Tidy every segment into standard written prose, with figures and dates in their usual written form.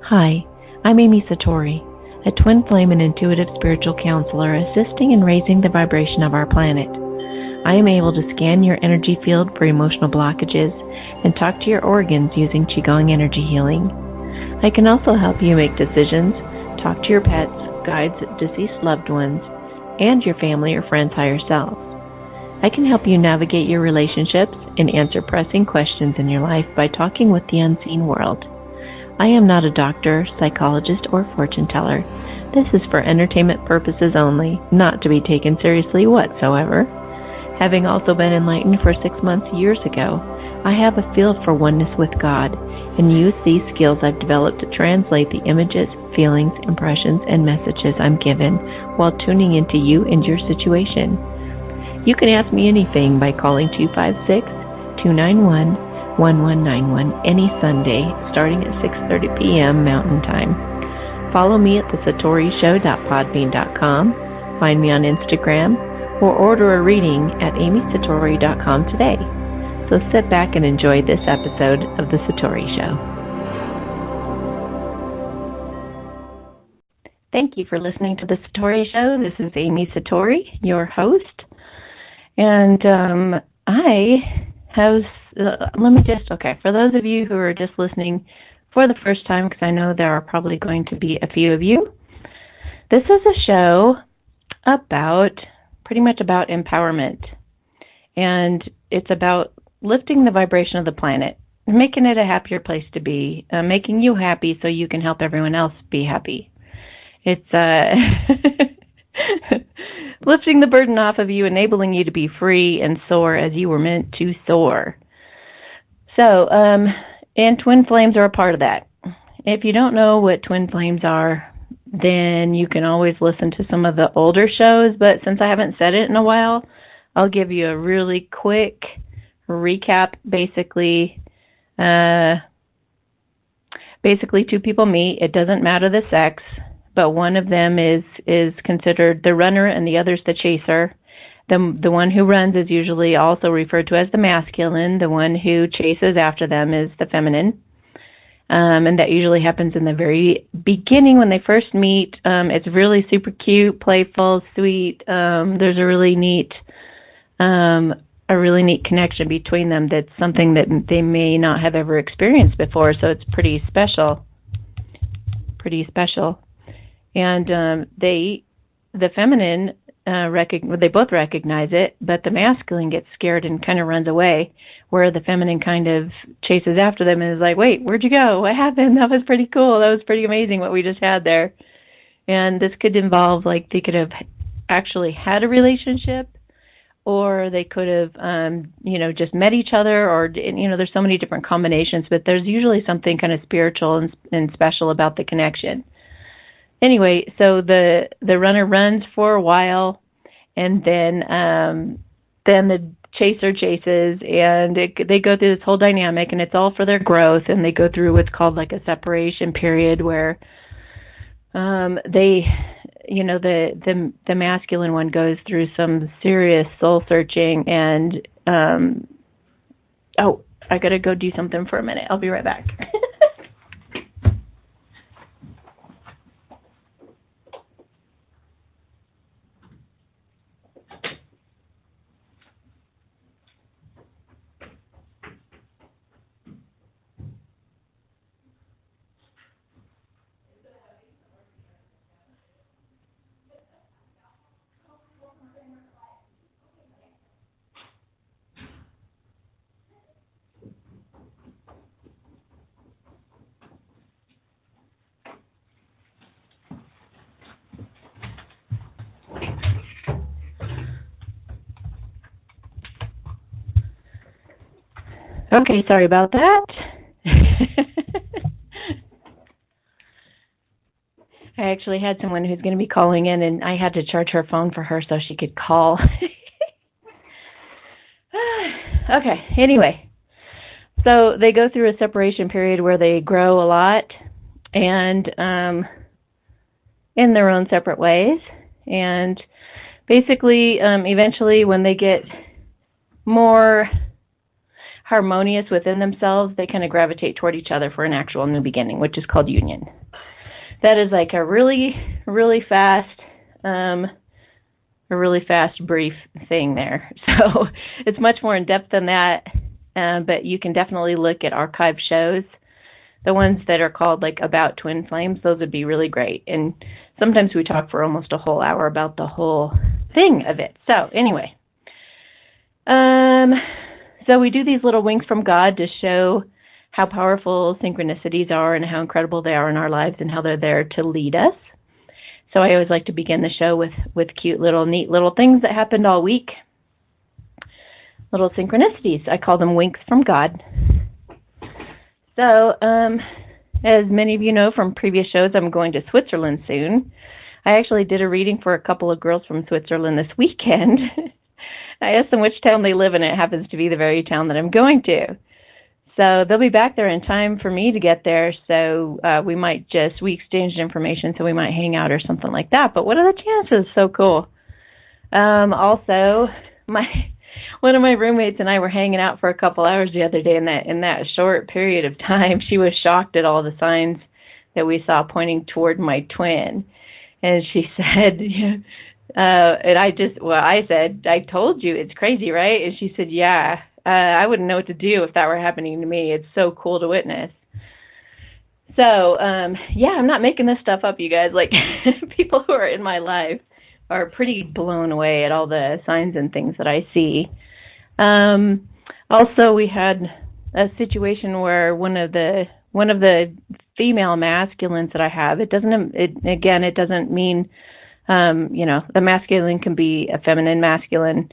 Hi, I'm Amy Satori, a twin flame and intuitive spiritual counselor assisting in raising the vibration of our planet. I am able to scan your energy field for emotional blockages and talk to your organs using Qigong energy healing. I can also help you make decisions, talk to your pets, guides, deceased loved ones, and your family or friends' higher selves. I can help you navigate your relationships and answer pressing questions in your life by talking with the unseen world. I am not a doctor, psychologist, or fortune teller. This is for entertainment purposes only, not to be taken seriously whatsoever. Having also been enlightened for 6 months years ago, I have a feel for oneness with God and use these skills I've developed to translate the images, feelings, impressions, and messages I'm given while tuning into you and your situation. You can ask me anything by calling 256-291-1191 any Sunday starting at 6:30 p.m. Mountain Time. Follow me at thesatorishow.podbean.com, find me on Instagram, or order a reading at amysatori.com today. So sit back and enjoy this episode of The Satori Show. Thank you for listening to The Satori Show. This is Amy Satori, your host. And for those of you who are just listening for the first time, because I know there are probably going to be a few of you, this is a show pretty much about empowerment. And it's about lifting the vibration of the planet, making it a happier place to be, making you happy so you can help everyone else be happy. It's lifting the burden off of you, enabling you to be free and soar as you were meant to soar. So, and twin flames are a part of that. If you don't know what twin flames are, then you can always listen to some of the older shows, but since I haven't said it in a while, I'll give you a really quick recap. Basically, two people meet. It doesn't matter the sex, but one of them is considered the runner and the other's the chaser. The one who runs is usually also referred to as the masculine. The one who chases after them is the feminine. And that usually happens in the very beginning when they first meet. It's really super cute, playful, sweet. There's a really neat connection between them. That's something that they may not have ever experienced before. So it's pretty special. And the feminine they both recognize it, but the masculine gets scared and kind of runs away, where the feminine kind of chases after them and is like, wait, where'd you go? What happened? That was pretty cool. That was pretty amazing what we just had there. And this could involve, like, they could have actually had a relationship, or they could have, just met each other, or, there's so many different combinations, but there's usually something kind of spiritual and special about the connection. Anyway, so the runner runs for a while, and then the chaser chases, and they go through this whole dynamic, and it's all for their growth, and they go through what's called like a separation period where the masculine one goes through some serious soul searching, and I gotta go do something for a minute. I'll be right back. Okay, sorry about that. I actually had someone who's going to be calling in, and I had to charge her phone for her so she could call. Okay, anyway. So they go through a separation period where they grow a lot, and in their own separate ways. And basically, eventually when they get more, harmonious within themselves, they kind of gravitate toward each other for an actual new beginning, which is called union. That is like a really, really fast, brief thing there. So it's much more in depth than that, but you can definitely look at archive shows. The ones that are called like About Twin Flames, those would be really great. And sometimes we talk for almost a whole hour about the whole thing of it. So anyway, so we do these little winks from God to show how powerful synchronicities are and how incredible they are in our lives and how they're there to lead us. So I always like to begin the show with cute little, neat little things that happened all week. Little synchronicities. I call them winks from God. So, as many of you know from previous shows, I'm going to Switzerland soon. I actually did a reading for a couple of girls from Switzerland this weekend. I asked them which town they live in. It happens to be the very town that I'm going to. So they'll be back there in time for me to get there. So we exchanged information, so we might hang out or something like that. But what are the chances? So cool. Also, one of my roommates and I were hanging out for a couple hours the other day. In that short period of time, she was shocked at all the signs that we saw pointing toward my twin. And she said, and I said, I told you, it's crazy, right? And she said, yeah, I wouldn't know what to do if that were happening to me. It's so cool to witness. So, yeah, I'm not making this stuff up, you guys. Like, people who are in my life are pretty blown away at all the signs and things that I see. Also, we had a situation where one of the female masculines that I have, it doesn't mean, the masculine can be a feminine masculine.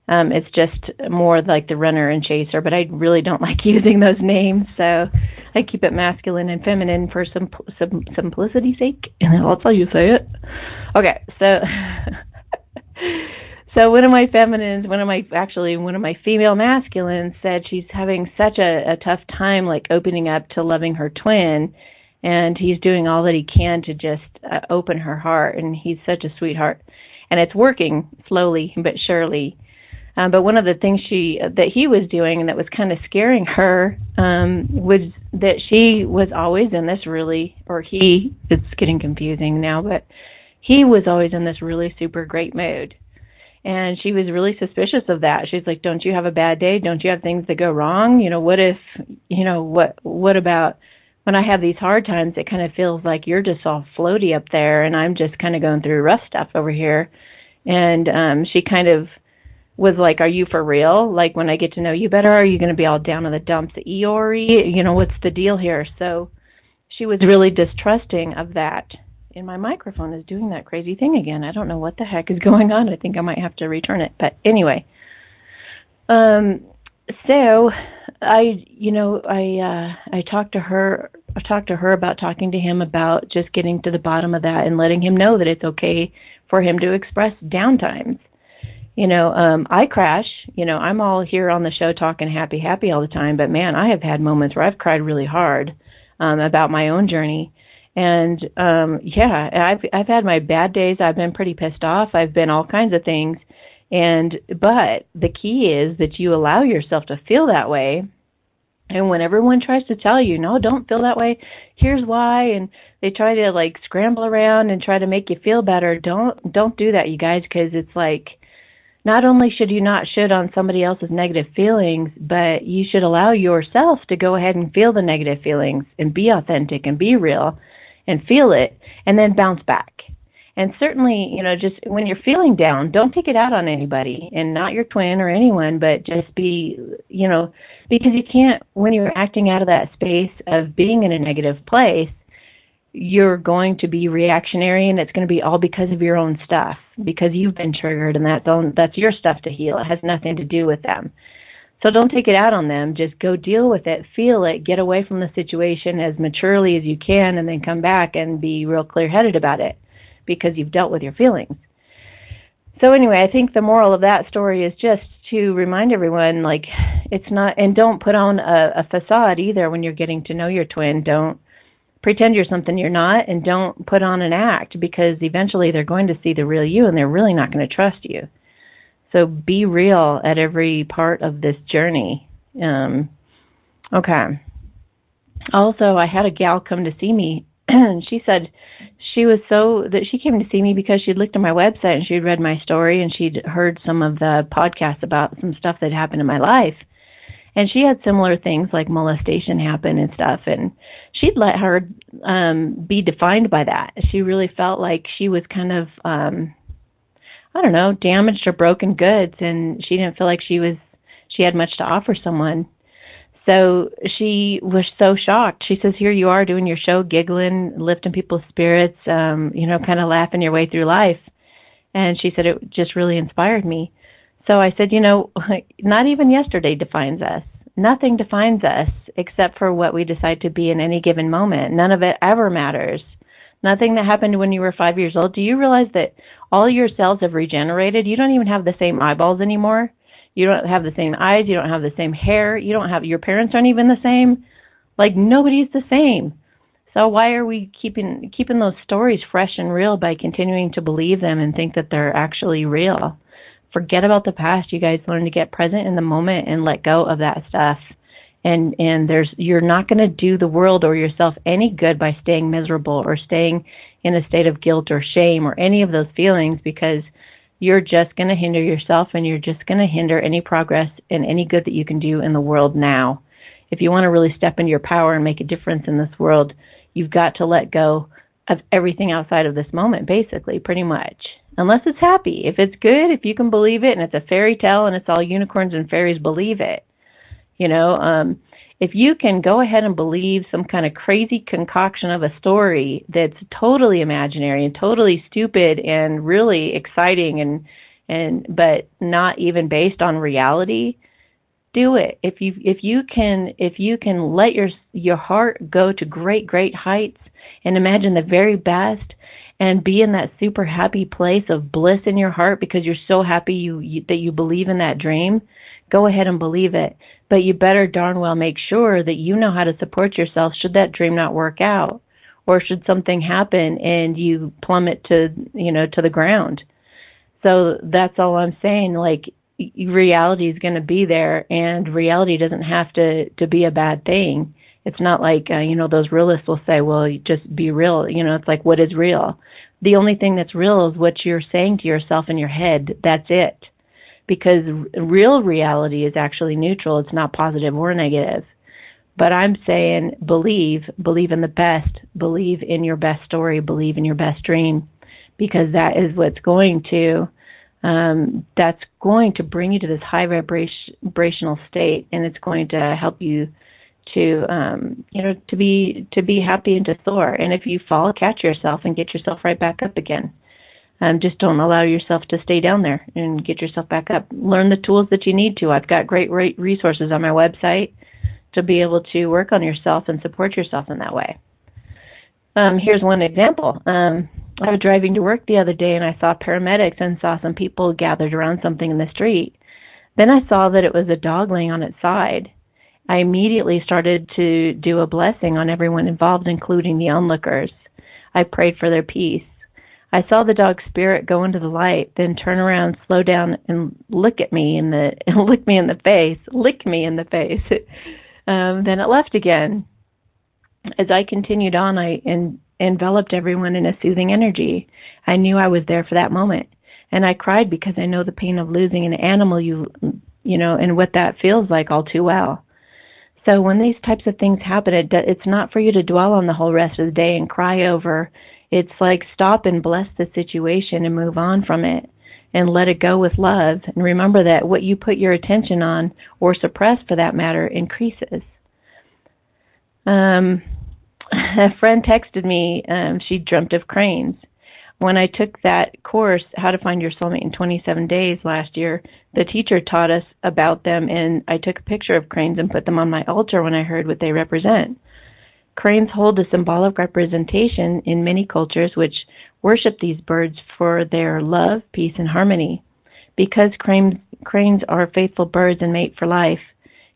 It's just more like the runner and chaser, but I really don't like using those names, so I keep it masculine and feminine for simplicity's sake, and I'll tell you say it. Okay, so one of my female masculines said she's having such a tough time, like, opening up to loving her twin, and he's doing all that he can to just open her heart, and he's such a sweetheart, and it's working slowly but surely. But one of the things that he was doing and that was kind of scaring her was that she was always in this it's getting confusing now, but he was always in this really super great mood. And she was really suspicious of that. She's like, don't you have a bad day? Don't you have things that go wrong? What about when I have these hard times, it kind of feels like you're just all floaty up there and I'm just kind of going through rough stuff over here. And she kind of was like, are you for real? Like, when I get to know you better, are you going to be all down in the dumps, Eeyore? What's the deal here? So she was really distrusting of that. And my microphone is doing that crazy thing again. I don't know what the heck is going on. I think I might have to return it. But anyway, so I talked to her. I talked to her about talking to him about just getting to the bottom of that and letting him know that it's okay for him to express downtimes. I crash. I'm all here on the show talking happy all the time. But man, I have had moments where I've cried really hard about my own journey. And I've had my bad days. I've been pretty pissed off. I've been all kinds of things. But the key is that you allow yourself to feel that way. And when everyone tries to tell you, no, don't feel that way, here's why, and they try to like scramble around and try to make you feel better, don't do that, you guys, because it's like, not only should you not shit on somebody else's negative feelings, but you should allow yourself to go ahead and feel the negative feelings and be authentic and be real and feel it and then bounce back. And certainly, just when you're feeling down, don't take it out on anybody, and not your twin or anyone, but just be, because you can't, when you're acting out of that space of being in a negative place, you're going to be reactionary, and it's going to be all because of your own stuff, because you've been triggered, and that's your stuff to heal. It has nothing to do with them. So don't take it out on them. Just go deal with it, feel it, get away from the situation as maturely as you can, and then come back and be real clear-headed about it, because you've dealt with your feelings. So anyway, I think the moral of that story is just to remind everyone, like, it's not, and don't put on a facade either when you're getting to know your twin. Don't pretend you're something you're not, and don't put on an act, because eventually they're going to see the real you, and they're really not going to trust you. So be real at every part of this journey, Okay. Also, I had a gal come to see me, and she said she came to see me because she'd looked at my website and she'd read my story and she'd heard some of the podcasts about some stuff that happened in my life. And she had similar things like molestation happen and stuff, and she'd let her be defined by that. She really felt like she was kind of, I don't know, damaged or broken goods, and she didn't feel like she had much to offer someone. So she was so shocked. She says, here you are doing your show, giggling, lifting people's spirits, kind of laughing your way through life. And she said it just really inspired me. So I said, not even yesterday defines us. Nothing defines us except for what we decide to be in any given moment. None of it ever matters. Nothing that happened when you were 5 years old. Do you realize that all your cells have regenerated? You don't even have the same eyeballs anymore. You don't have the same eyes. You don't have the same hair. Your parents aren't even the same. Like, nobody's the same. So why are we keeping those stories fresh and real by continuing to believe them and think that they're actually real? Forget about the past. You guys learn to get present in the moment and let go of that stuff. And you're not going to do the world or yourself any good by staying miserable or staying in a state of guilt or shame or any of those feelings, because you're just going to hinder yourself and you're just going to hinder any progress and any good that you can do in the world now. If you want to really step into your power and make a difference in this world, you've got to let go of everything outside of this moment, basically, pretty much. Unless it's happy. If it's good, if you can believe it, and it's a fairy tale and it's all unicorns and fairies, believe it. If you can go ahead and believe some kind of crazy concoction of a story that's totally imaginary and totally stupid and really exciting but not even based on reality, do it. If you can let your heart go to great heights and imagine the very best and be in that super happy place of bliss in your heart because you're so happy that you believe in that dream, go ahead and believe it. But you better darn well make sure that you know how to support yourself should that dream not work out, or should something happen and you plummet to the ground. So that's all I'm saying. Like, reality is going to be there, and reality doesn't have to be a bad thing. It's not like, those realists will say, well, you just be real. It's like, what is real? The only thing that's real is what you're saying to yourself in your head. That's it. Because real reality is actually neutral. It's not positive or negative. But I'm saying believe in the best, believe in your best story, believe in your best dream, because that is what's going to bring you to this high vibrational state, and it's going to help you to be happy and to soar. And if you fall, catch yourself and get yourself right back up again. Just don't allow yourself to stay down there, and get yourself back up. Learn the tools that you need to. I've got great resources on my website to be able to work on yourself and support yourself in that way. Here's one example. I was driving to work the other day, and I saw paramedics and saw some people gathered around something in the street. Then I saw that it was a dog laying on its side. I immediately started to do a blessing on everyone involved, including the onlookers. I prayed for their peace. I saw the dog's spirit go into the light, then turn around, slow down, and look me in the face. Then it left again. As I continued on, I enveloped everyone in a soothing energy. I knew I was there for that moment, and I cried because I know the pain of losing an animal, and what that feels like all too well. So when these types of things happen, it's not for you to dwell on the whole rest of the day and cry over. It's like, stop and bless the situation and move on from it and let it go with love. And remember that what you put your attention on, or suppress for that matter, increases. A friend texted me, she dreamt of cranes. When I took that course, How to Find Your Soulmate in 27 Days last year, the teacher taught us about them, and I took a picture of cranes and put them on my altar when I heard what they represent. Cranes hold a symbolic representation in many cultures which worship these birds for their love, peace, and harmony. Because cranes are faithful birds and mate for life,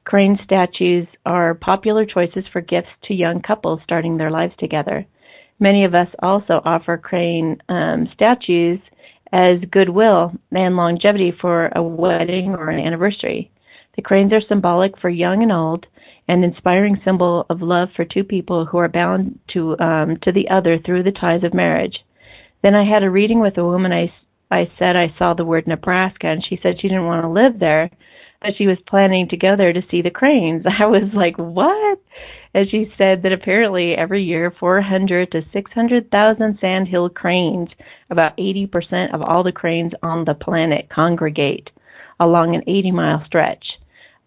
crane statues are popular choices for gifts to young couples starting their lives together. Many of us also offer crane statues as goodwill and longevity for a wedding or an anniversary. The cranes are symbolic for young and old, an inspiring symbol of love for two people who are bound to the other through the ties of marriage. Then I had a reading with a woman. I said I saw the word Nebraska, and she said she didn't want to live there, but she was planning to go there to see the cranes. I was like, what? And she said that apparently every year 400 to 600,000 sandhill cranes, about 80% of all the cranes on the planet, congregate along an 80-mile stretch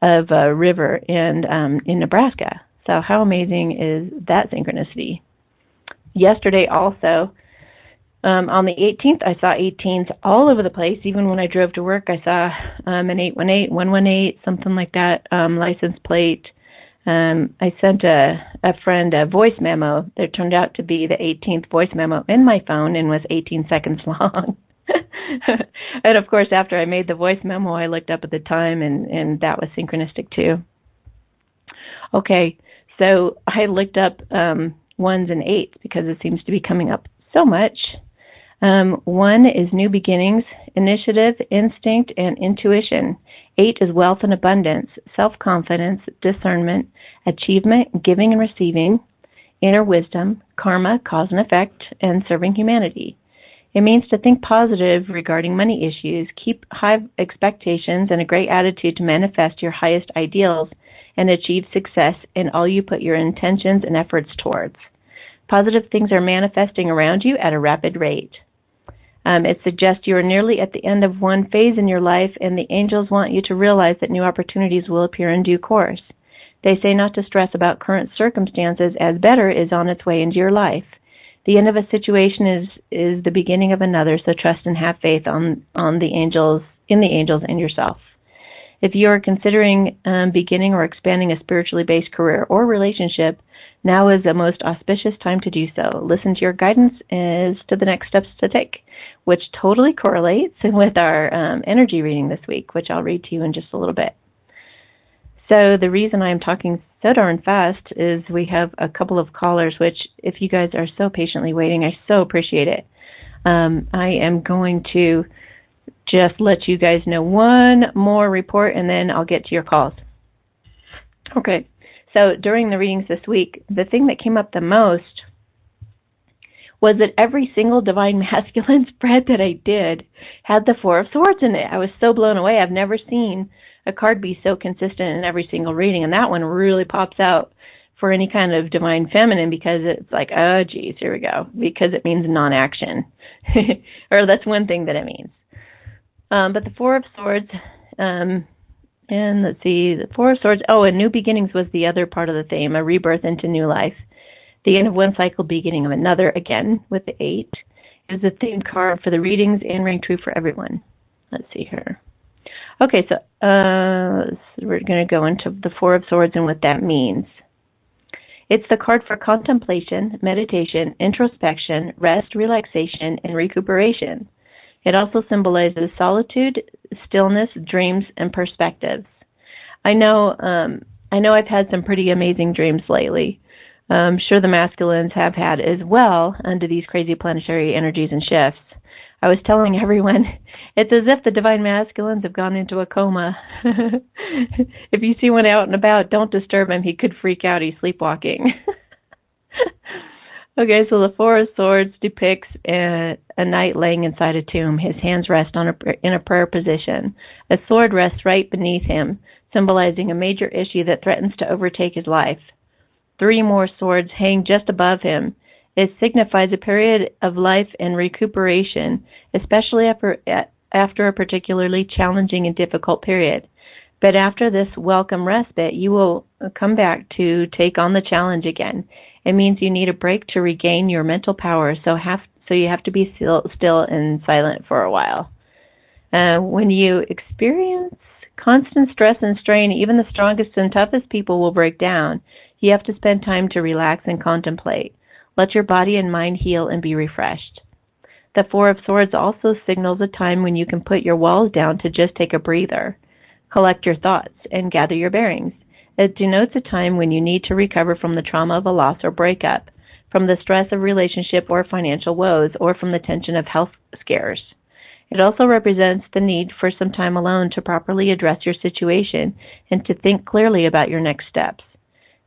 of a river in Nebraska. So how amazing is that synchronicity? Yesterday also, on the 18th, I saw 18s all over the place. Even when I drove to work, I saw an 818, 118, something like that, license plate. I sent a friend a voice memo that turned out to be the 18th voice memo in my phone and was 18 seconds long. And of course, after I made the voice memo, I looked up at the time, and that was synchronistic too. Okay, so I looked up 1s and 8s because it seems to be coming up so much. 1 is new beginnings, initiative, instinct, and intuition. 8 is wealth and abundance, self-confidence, discernment, achievement, giving and receiving, inner wisdom, karma, cause and effect, and serving humanity. It means to think positive regarding money issues, keep high expectations and a great attitude to manifest your highest ideals and achieve success in all you put your intentions and efforts towards. Positive things are manifesting around you at a rapid rate. It suggests you are nearly at the end of one phase in your life, and the angels want you to realize that new opportunities will appear in due course. They say not to stress about current circumstances, as better is on its way into your life. The end of a situation is the beginning of another, so trust and have faith in the angels and yourself. If you are considering beginning or expanding a spiritually based career or relationship, now is the most auspicious time to do so. Listen to your guidance as to the next steps to take, which totally correlates with our energy reading this week, which I'll read to you in just a little bit. So the reason I'm talking so darn fast is we have a couple of callers, which if you guys are so patiently waiting, I so appreciate it. I am going to just let you guys know one more report, and then I'll get to your calls. Okay, so during the readings this week, the thing that came up the most was that every single Divine Masculine spread that I did had the Four of Swords in it. I was so blown away. I've never seen a card be so consistent in every single reading, and that one really pops out for any kind of Divine Feminine because it's like, oh, geez, here we go, because it means non-action. Or that's one thing that it means. But the Four of Swords, and let's see, the Four of Swords, and new beginnings was the other part of the theme, a rebirth into new life. The end of one cycle, beginning of another, again, with the 8, is the theme card for the readings and ring true for everyone. Let's see here. Okay, so we're going to go into the Four of Swords and what that means. It's the card for contemplation, meditation, introspection, rest, relaxation, and recuperation. It also symbolizes solitude, stillness, dreams, and perspectives. I know I've had some pretty amazing dreams lately. I'm sure the masculines have had as well under these crazy planetary energies and shifts. I was telling everyone, it's as if the Divine Masculines have gone into a coma. If you see one out and about, don't disturb him. He could freak out. He's sleepwalking. Okay, so the Four of Swords depicts a knight laying inside a tomb. His hands rest in a prayer position. A sword rests right beneath him, symbolizing a major issue that threatens to overtake his life. 3 more swords hang just above him. It signifies a period of life and recuperation, especially after a particularly challenging and difficult period. But after this welcome respite, you will come back to take on the challenge again. It means you need a break to regain your mental power, so you have to be still and silent for a while. When you experience constant stress and strain, even the strongest and toughest people will break down. You have to spend time to relax and contemplate. Let your body and mind heal and be refreshed. The Four of Swords also signals a time when you can put your walls down to just take a breather, collect your thoughts, and gather your bearings. It denotes a time when you need to recover from the trauma of a loss or breakup, from the stress of relationship or financial woes, or from the tension of health scares. It also represents the need for some time alone to properly address your situation and to think clearly about your next steps.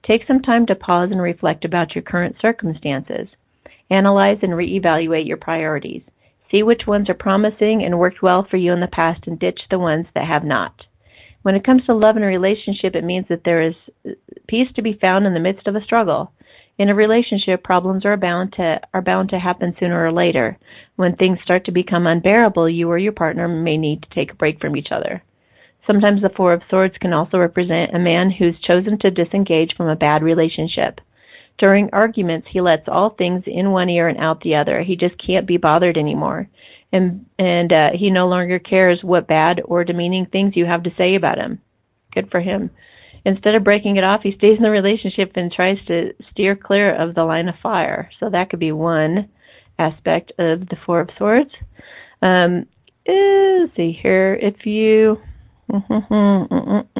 Take some time to pause and reflect about your current circumstances. Analyze and reevaluate your priorities. See which ones are promising and worked well for you in the past and ditch the ones that have not. When it comes to love and a relationship, it means that there is peace to be found in the midst of a struggle. In a relationship, problems are bound to happen sooner or later. When things start to become unbearable, you or your partner may need to take a break from each other. Sometimes the Four of Swords can also represent a man who's chosen to disengage from a bad relationship. During arguments, he lets all things in one ear and out the other. He just can't be bothered anymore. And he no longer cares what bad or demeaning things you have to say about him. Good for him. Instead of breaking it off, he stays in the relationship and tries to steer clear of the line of fire. So that could be one aspect of the Four of Swords. Let's see here. If you...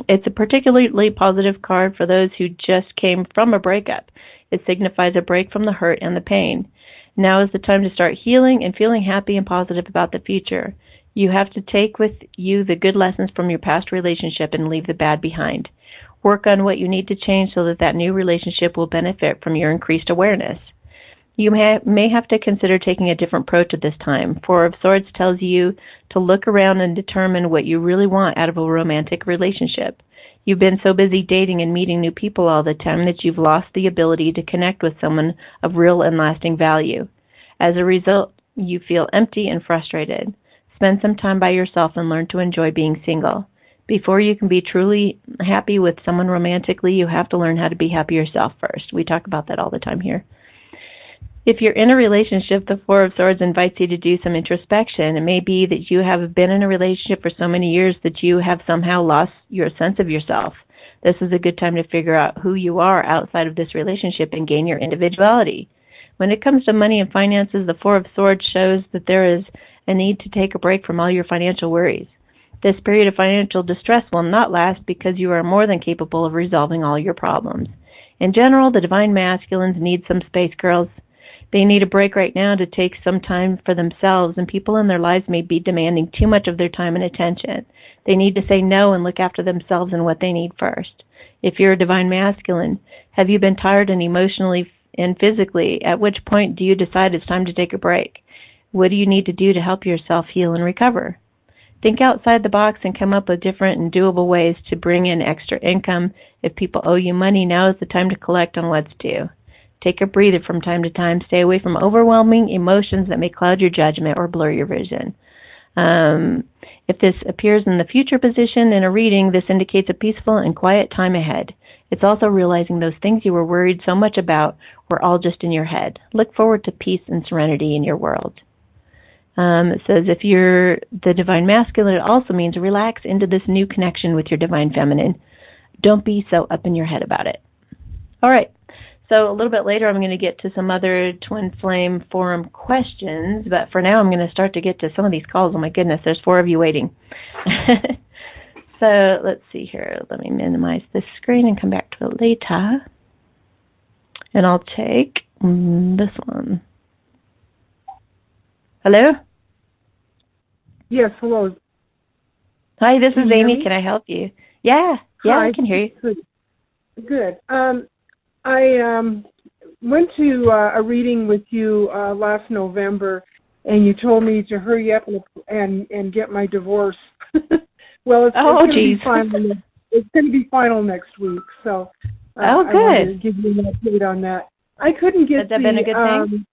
It's a particularly positive card for those who just came from a breakup. It signifies a break from the hurt and the pain. Now is the time to start healing and feeling happy and positive about the future. You have to take with you the good lessons from your past relationship and leave the bad behind. Work on what you need to change so that that new relationship will benefit from your increased awareness. You may have to consider taking a different approach at this time. Four of Swords tells you to look around and determine what you really want out of a romantic relationship. You've been so busy dating and meeting new people all the time that you've lost the ability to connect with someone of real and lasting value. As a result, you feel empty and frustrated. Spend some time by yourself and learn to enjoy being single. Before you can be truly happy with someone romantically, you have to learn how to be happy yourself first. We talk about that all the time here. If you're in a relationship, the Four of Swords invites you to do some introspection. It may be that you have been in a relationship for so many years that you have somehow lost your sense of yourself. This is a good time to figure out who you are outside of this relationship and gain your individuality. When it comes to money and finances, the Four of Swords shows that there is a need to take a break from all your financial worries. This period of financial distress will not last because you are more than capable of resolving all your problems. In general, the divine masculines need some space, girls. They need a break right now to take some time for themselves, and people in their lives may be demanding too much of their time and attention. They need to say no and look after themselves and what they need first. If you're a divine masculine, have you been tired and emotionally and physically? At which point do you decide it's time to take a break? What do you need to do to help yourself heal and recover? Think outside the box and come up with different and doable ways to bring in extra income. If people owe you money, now is the time to collect on what's due. Take a breather from time to time. Stay away from overwhelming emotions that may cloud your judgment or blur your vision. If this appears in the future position in a reading, this indicates a peaceful and quiet time ahead. It's also realizing those things you were worried so much about were all just in your head. Look forward to peace and serenity in your world. It says if you're the divine masculine, it also means relax into this new connection with your divine feminine. Don't be so up in your head about it. All right. So a little bit later, I'm going to get to some other Twin Flame Forum questions, but for now, I'm going to start to get to some of these calls. Oh my goodness, there's 4 of you waiting. So let's see here. Let me minimize this screen and come back to it later. And I'll take this one. Hello? Yes, hello. Hi, this is Amy. Can I help you? Yeah, Hi. I can hear you. Good. I went to a reading with you last November, and you told me to hurry up and get my divorce. Well, it's going to be final. It's going to be final next week, so good. I wanted to give you an update on that. I couldn't get Has that been a good thing?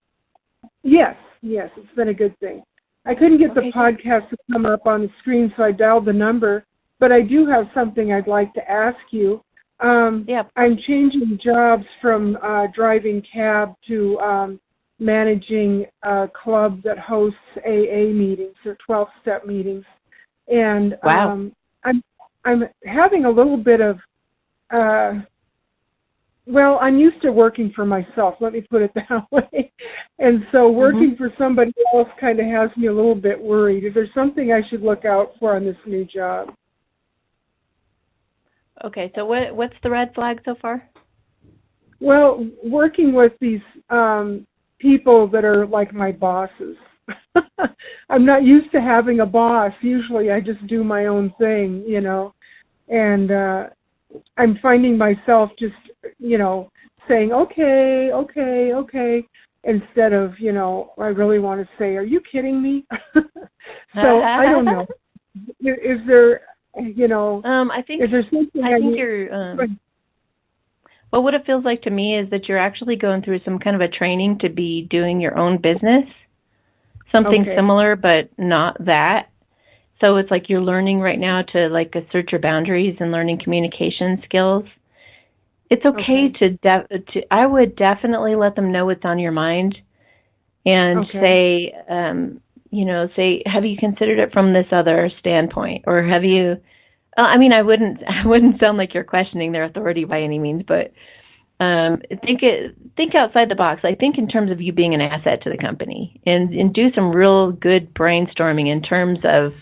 Yes, it's been a good thing. I couldn't get the podcast to come up on the screen, so I dialed the number. But I do have something I'd like to ask you. I'm changing jobs from driving cab to managing a club that hosts AA meetings or 12-step meetings. And I'm having a little bit of, I'm used to working for myself, let me put it that way. And so working for somebody else kind of has me a little bit worried. Is there something I should look out for on this new job? Okay, so what's the red flag so far? Well, working with these people that are like my bosses. I'm not used to having a boss. Usually I just do my own thing, and I'm finding myself just, saying, okay, instead of, I really want to say, are you kidding me? So I don't know. Is there, I think, is there something I think you're, well, what it feels like to me is that you're actually going through some kind of a training to be doing your own business, something similar, but not that. So it's like you're learning right now to like assert your boundaries and learning communication skills. It's okay to I would definitely let them know what's on your mind and say, say, have you considered it from this other standpoint? Or have you, I mean, I wouldn't sound like you're questioning their authority by any means, but think outside the box. I think in terms of you being an asset to the company and do some real good brainstorming in terms of,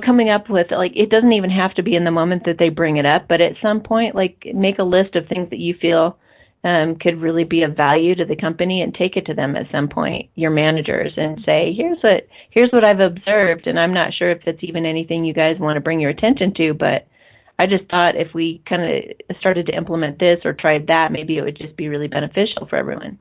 coming up with, like, it doesn't even have to be in the moment that they bring it up, but at some point, like, make a list of things that you feel could really be of value to the company and take it to them at some point, your managers, and say, here's what I've observed, and I'm not sure if it's even anything you guys want to bring your attention to, but I just thought if we kind of started to implement this or tried that, maybe it would just be really beneficial for everyone.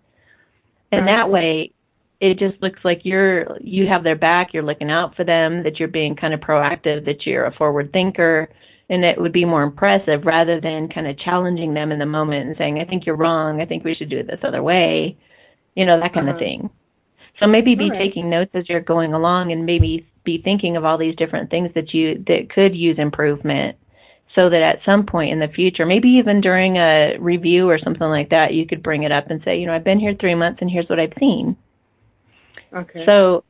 And that way, it just looks like you have their back, you're looking out for them, that you're being kind of proactive, that you're a forward thinker, and it would be more impressive rather than kind of challenging them in the moment and saying, I think you're wrong, I think we should do it this other way, that kind of thing. So maybe be taking notes as you're going along and maybe be thinking of all these different things that could use improvement, so that at some point in the future, maybe even during a review or something like that, you could bring it up and say, I've been here 3 months and here's what I've seen. Okay. So,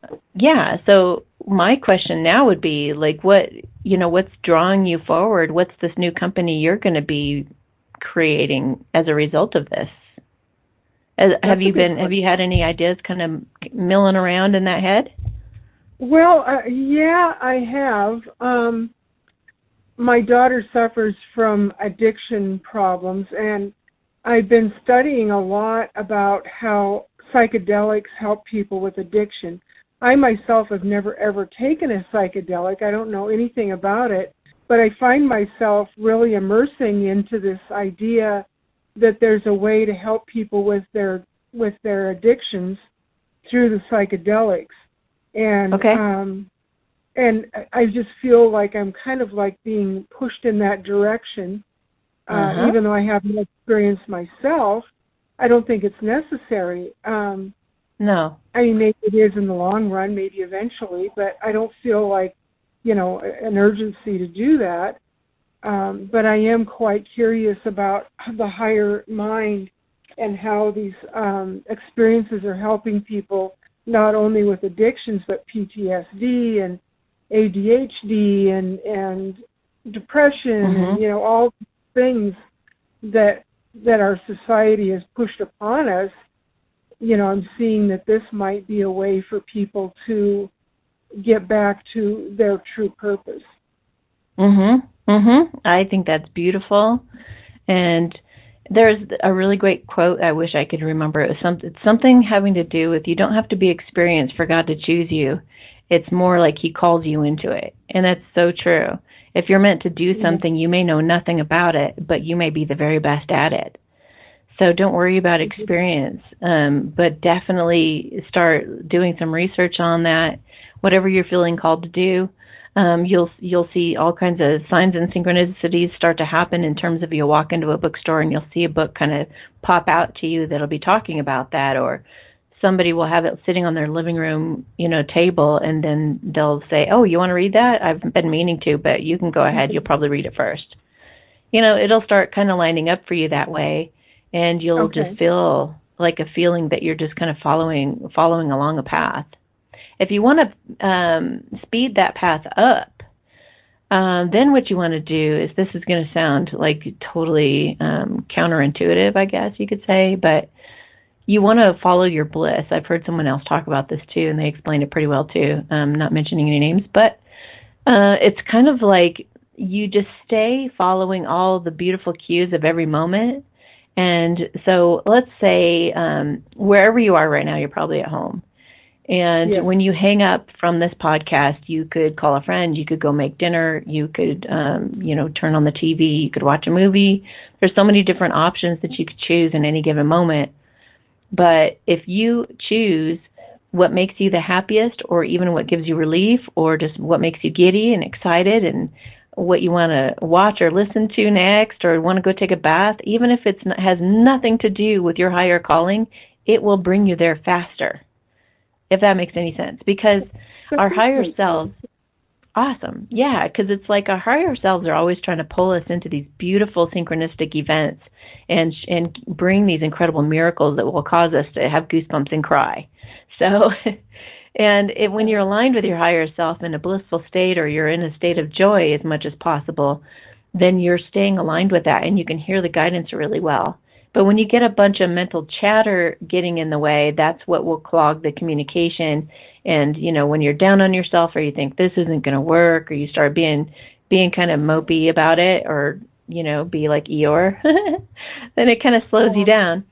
so my question now would be, like, what's drawing you forward? What's this new company you're going to be creating as a result of this? Have you had any ideas kind of milling around in that head? Well, yeah, I have. My daughter suffers from addiction problems, and I've been studying a lot about how psychedelics help people with addiction. I myself have never ever taken a psychedelic. I don't know anything about it, but I find myself really immersing into this idea that there's a way to help people with their addictions through the psychedelics. And and I just feel like I'm kind of like being pushed in that direction, even though I haven't experienced myself. I don't think it's necessary. No. I mean, maybe it is in the long run, maybe eventually, but I don't feel like, an urgency to do that. But I am quite curious about the higher mind and how these experiences are helping people, not only with addictions, but PTSD and ADHD and depression and, all things that our society has pushed upon us. I'm seeing that this might be a way for people to get back to their true purpose. I think that's beautiful. And there's a really great quote, I wish I could remember. It's something having to do with, you don't have to be experienced for God to choose you. It's more like he calls you into it. And that's so true. If you're meant to do something, you may know nothing about it, but you may be the very best at it. So don't worry about experience, but definitely start doing some research on that. Whatever you're feeling called to do, you'll see all kinds of signs and synchronicities start to happen in terms of, you'll walk into a bookstore and you'll see a book kind of pop out to you that'll be talking about that, or somebody will have it sitting on their living room, table, and then they'll say, oh, you want to read that? I've been meaning to, but you can go ahead. You'll probably read it first. It'll start kind of lining up for you that way, and you'll just feel like a feeling that you're just kind of following along a path. If you want to speed that path up, then what you want to do is, this is going to sound like totally counterintuitive, I guess you could say, but you want to follow your bliss. I've heard someone else talk about this too, and they explained it pretty well too. Not mentioning any names, but it's kind of like you just stay following all the beautiful cues of every moment. And so let's say wherever you are right now, you're probably at home. And when you hang up from this podcast, you could call a friend, you could go make dinner, you could, turn on the TV, you could watch a movie. There's so many different options that you could choose in any given moment. But if you choose what makes you the happiest, or even what gives you relief, or just what makes you giddy and excited, and what you want to watch or listen to next, or want to go take a bath, even if it has nothing to do with your higher calling, it will bring you there faster. If that makes any sense, because our higher selves, awesome, yeah, because it's like our higher selves are always trying to pull us into these beautiful synchronistic events and bring these incredible miracles that will cause us to have goosebumps and cry. So, when you're aligned with your higher self in a blissful state, or you're in a state of joy as much as possible, then you're staying aligned with that, and you can hear the guidance really well. But when you get a bunch of mental chatter getting in the way, that's what will clog the communication. And, when you're down on yourself, or you think this isn't going to work, or you start being kind of mopey about it, or, be like Eeyore, then it kind of slows you down.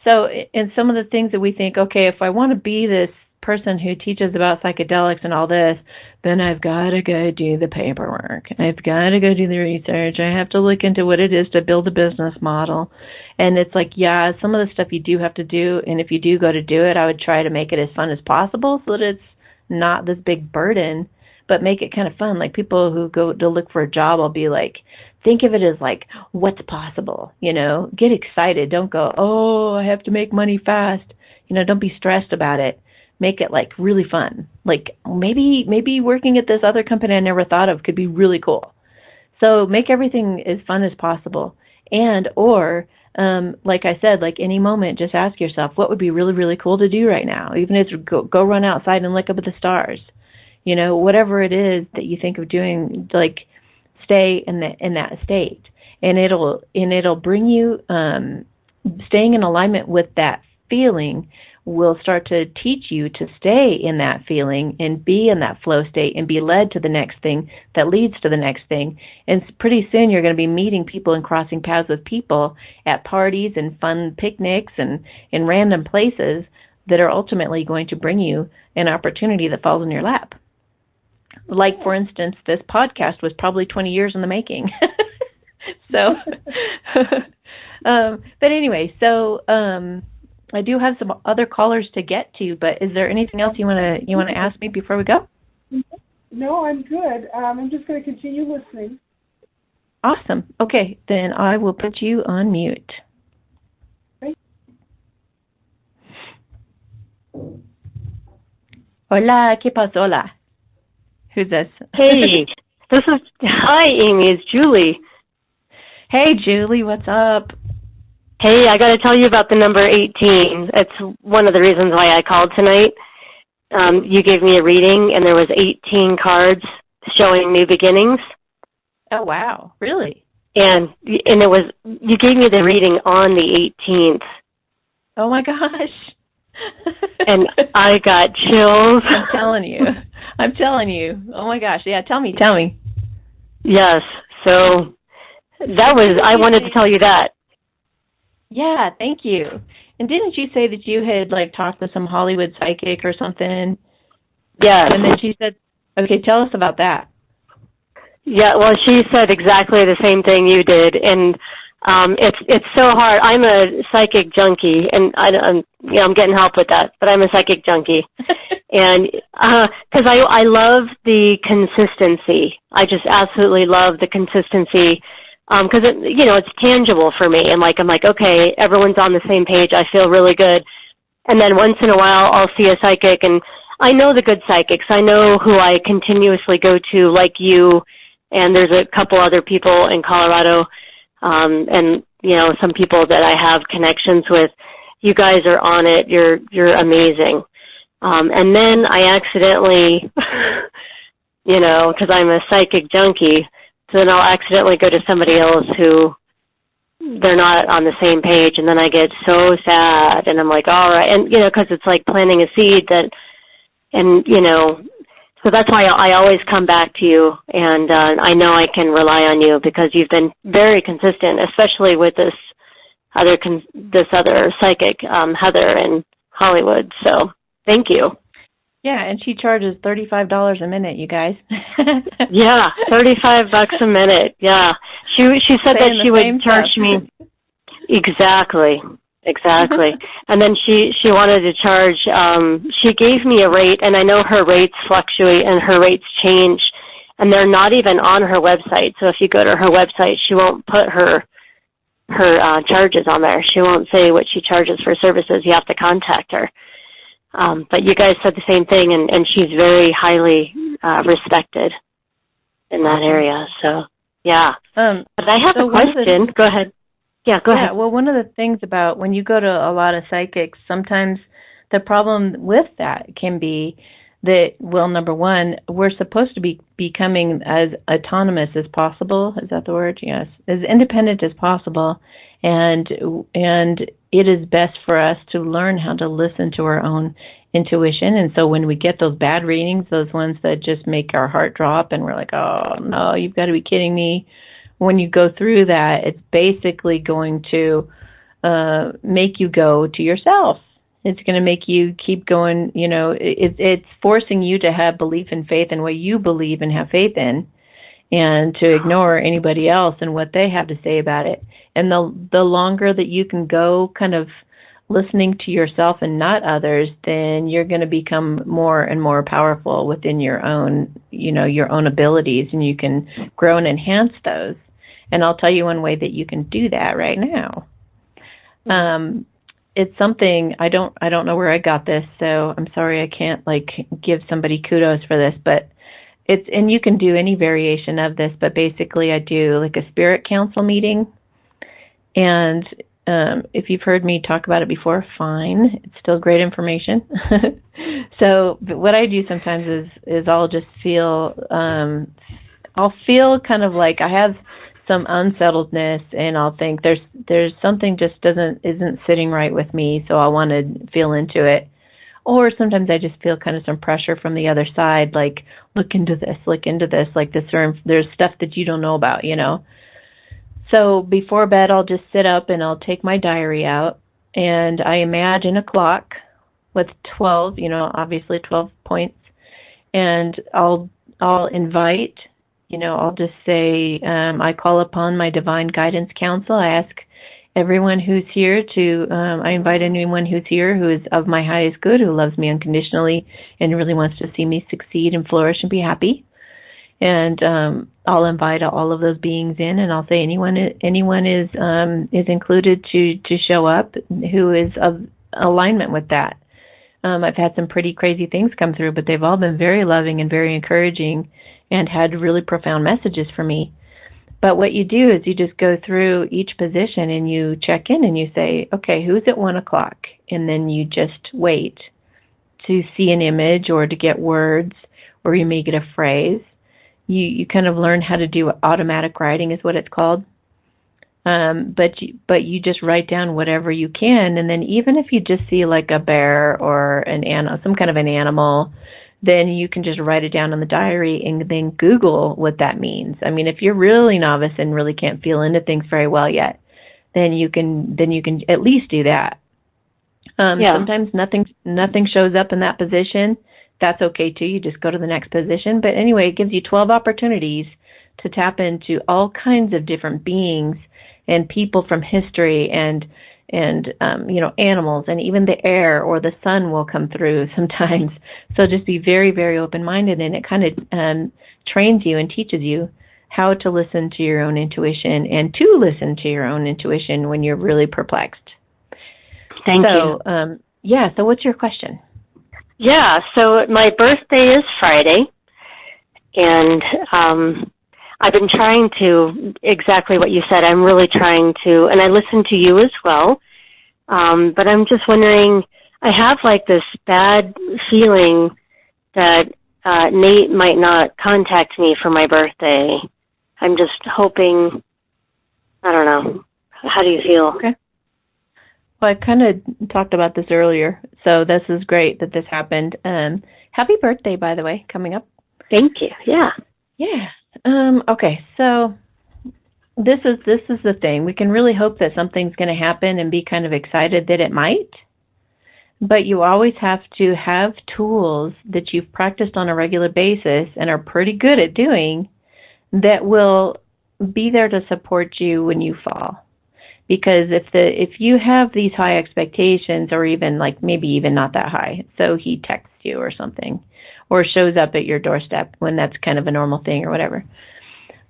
So, and some of the things that we think, okay, if I want to be this person who teaches about psychedelics and all this, then I've got to go do the paperwork. I've got to go do the research. I have to look into what it is to build a business model. And it's like, yeah, some of the stuff you do have to do. And if you do go to do it, I would try to make it as fun as possible so that it's not this big burden, but make it kind of fun. Like people who go to look for a job, I'll be like, think of it as like, what's possible, get excited. Don't go, oh, I have to make money fast. Don't be stressed about it. Make it like really fun. Like maybe working at this other company I never thought of could be really cool. So make everything as fun as possible. Like I said, like any moment, just ask yourself, what would be really, really cool to do right now? Even if it's go run outside and look up at the stars. Whatever it is that you think of doing, like stay in that state. And it'll bring you, staying in alignment with that feeling will start to teach you to stay in that feeling and be in that flow state and be led to the next thing that leads to the next thing. And pretty soon you're going to be meeting people and crossing paths with people at parties and fun picnics and in random places that are ultimately going to bring you an opportunity that falls in your lap. Like, for instance, this podcast was probably 20 years in the making. So, but anyway, I do have some other callers to get to, but is there anything else you want to ask me before we go? No, I'm good. I'm just going to continue listening. Awesome. Okay, then I will put you on mute. Okay. Hola, ¿qué pasó? Hola. Who's this? Hey, hi, Amy. It's Julie. Hey, Julie. What's up? Hey, I got to tell you about the number 18. It's one of the reasons why I called tonight. You gave me a reading, and there was 18 cards showing new beginnings. Oh, wow. Really? And it was, you gave me the reading on the 18th. Oh, my gosh. And I got chills. I'm telling you. Oh, my gosh. Yeah, tell me. Yes. So I wanted to tell you that. Yeah, thank you. And didn't you say that you had talked to some Hollywood psychic or something? Yeah. And then she said, okay, tell us about that. Yeah, well, she said exactly the same thing you did, and it's so hard. I'm a psychic junkie, and I'm getting help with that, but I'm a psychic junkie, and because I love the consistency. I just absolutely love the consistency. Because it's tangible for me, and I'm like, okay, everyone's on the same page. I feel really good, and then once in a while, I'll see a psychic, and I know the good psychics. I know who I continuously go to, like you, and there's a couple other people in Colorado, and some people that I have connections with. You guys are on it. You're amazing. And then I accidentally, because I'm a psychic junkie. So then I'll accidentally go to somebody else who they're not on the same page, and then I get so sad, and I'm like, all right, and because it's like planting a seed so that's why I always come back to you, and I know I can rely on you because you've been very consistent, especially with this other psychic, Heather in Hollywood. So thank you. Yeah, and she charges $35 a minute, you guys. Yeah, $35 a minute. Yeah, she said that she would charge me exactly. And then she wanted to charge. She gave me a rate, and I know her rates fluctuate and her rates change, and they're not even on her website. So if you go to her website, she won't put her charges on there. She won't say what she charges for services. You have to contact her. But you guys said the same thing, and she's very highly respected in that area. So, yeah. But I have a question. Go ahead. Yeah, go ahead. Well, one of the things about when you go to a lot of psychics, sometimes the problem with that can be that, well, number one, we're supposed to be becoming as autonomous as possible. Is that the word? Yes. As independent as possible. And it is best for us to learn how to listen to our own intuition. And so when we get those bad readings, those ones that just make our heart drop and we're like, oh, no, you've got to be kidding me. When you go through that, it's basically going to make you go to yourself. It's going to make you keep going. You know, it's forcing you to have belief and faith in what you believe and have faith in, and to ignore anybody else and what they have to say about it. And the longer that you can go kind of listening to yourself and not others, then you're going to become more and more powerful within your own, you know, your own abilities, and you can grow and enhance those. And I'll tell you one way that you can do that right now. It's something I don't know where I got this, so I'm sorry I can't give somebody kudos for this, but and you can do any variation of this, but basically I do like a spirit council meeting. And if you've heard me talk about it before, fine. It's still great information. So but what I do sometimes is I'll just feel I'll feel kind of like I have some unsettledness, and I'll think there's something just isn't sitting right with me, so I want to feel into it. Or sometimes I just feel kind of some pressure from the other side, like look into this, like there's stuff that you don't know about, you know. So before bed, I'll just sit up and I'll take my diary out, and I imagine a clock with 12, you know, obviously 12 points, and I'll invite. You know, I'll just say, I call upon my divine guidance council. I ask everyone who's here I invite anyone who's here who is of my highest good, who loves me unconditionally and really wants to see me succeed and flourish and be happy. And I'll invite all of those beings in, and I'll say anyone is included to show up who is of alignment with that. I've had some pretty crazy things come through, but they've all been very loving and very encouraging and had really profound messages for me. But what you do is you just go through each position and you check in and you say, okay, who's at 1 o'clock? And then you just wait to see an image or to get words, or you may get a phrase. You kind of learn how to do automatic writing is what it's called. But you just write down whatever you can. And then even if you just see like a bear or some kind of an animal, then you can just write it down in the diary and then Google what that means. I mean, if you're really novice and really can't feel into things very well yet, then you can at least do that. Sometimes nothing shows up in that position. That's okay too. You just go to the next position. But anyway, it gives you 12 opportunities to tap into all kinds of different beings and people from history and you know, animals, and even the air or the sun will come through sometimes. So just be very, very open-minded, and it kind of trains you and teaches you how to listen to your own intuition and to listen to your own intuition when you're really perplexed. Thank you. So what's your question? Yeah, so my birthday is Friday, and I've been trying to, exactly what you said, I'm really trying to, and I listen to you as well, but I'm just wondering, I have like this bad feeling that Nate might not contact me for my birthday. I'm just hoping, I don't know, how do you feel? Okay. Well, I kind of talked about this earlier, so this is great that this happened. Happy birthday, by the way, coming up. Thank you, yeah. Yeah. Okay, so this is the thing. We can really hope that something's going to happen and be kind of excited that it might. But you always have to have tools that you've practiced on a regular basis and are pretty good at doing that will be there to support you when you fall. Because if you have these high expectations, or even like maybe even not that high, so he texts you or something, or shows up at your doorstep when that's kind of a normal thing or whatever.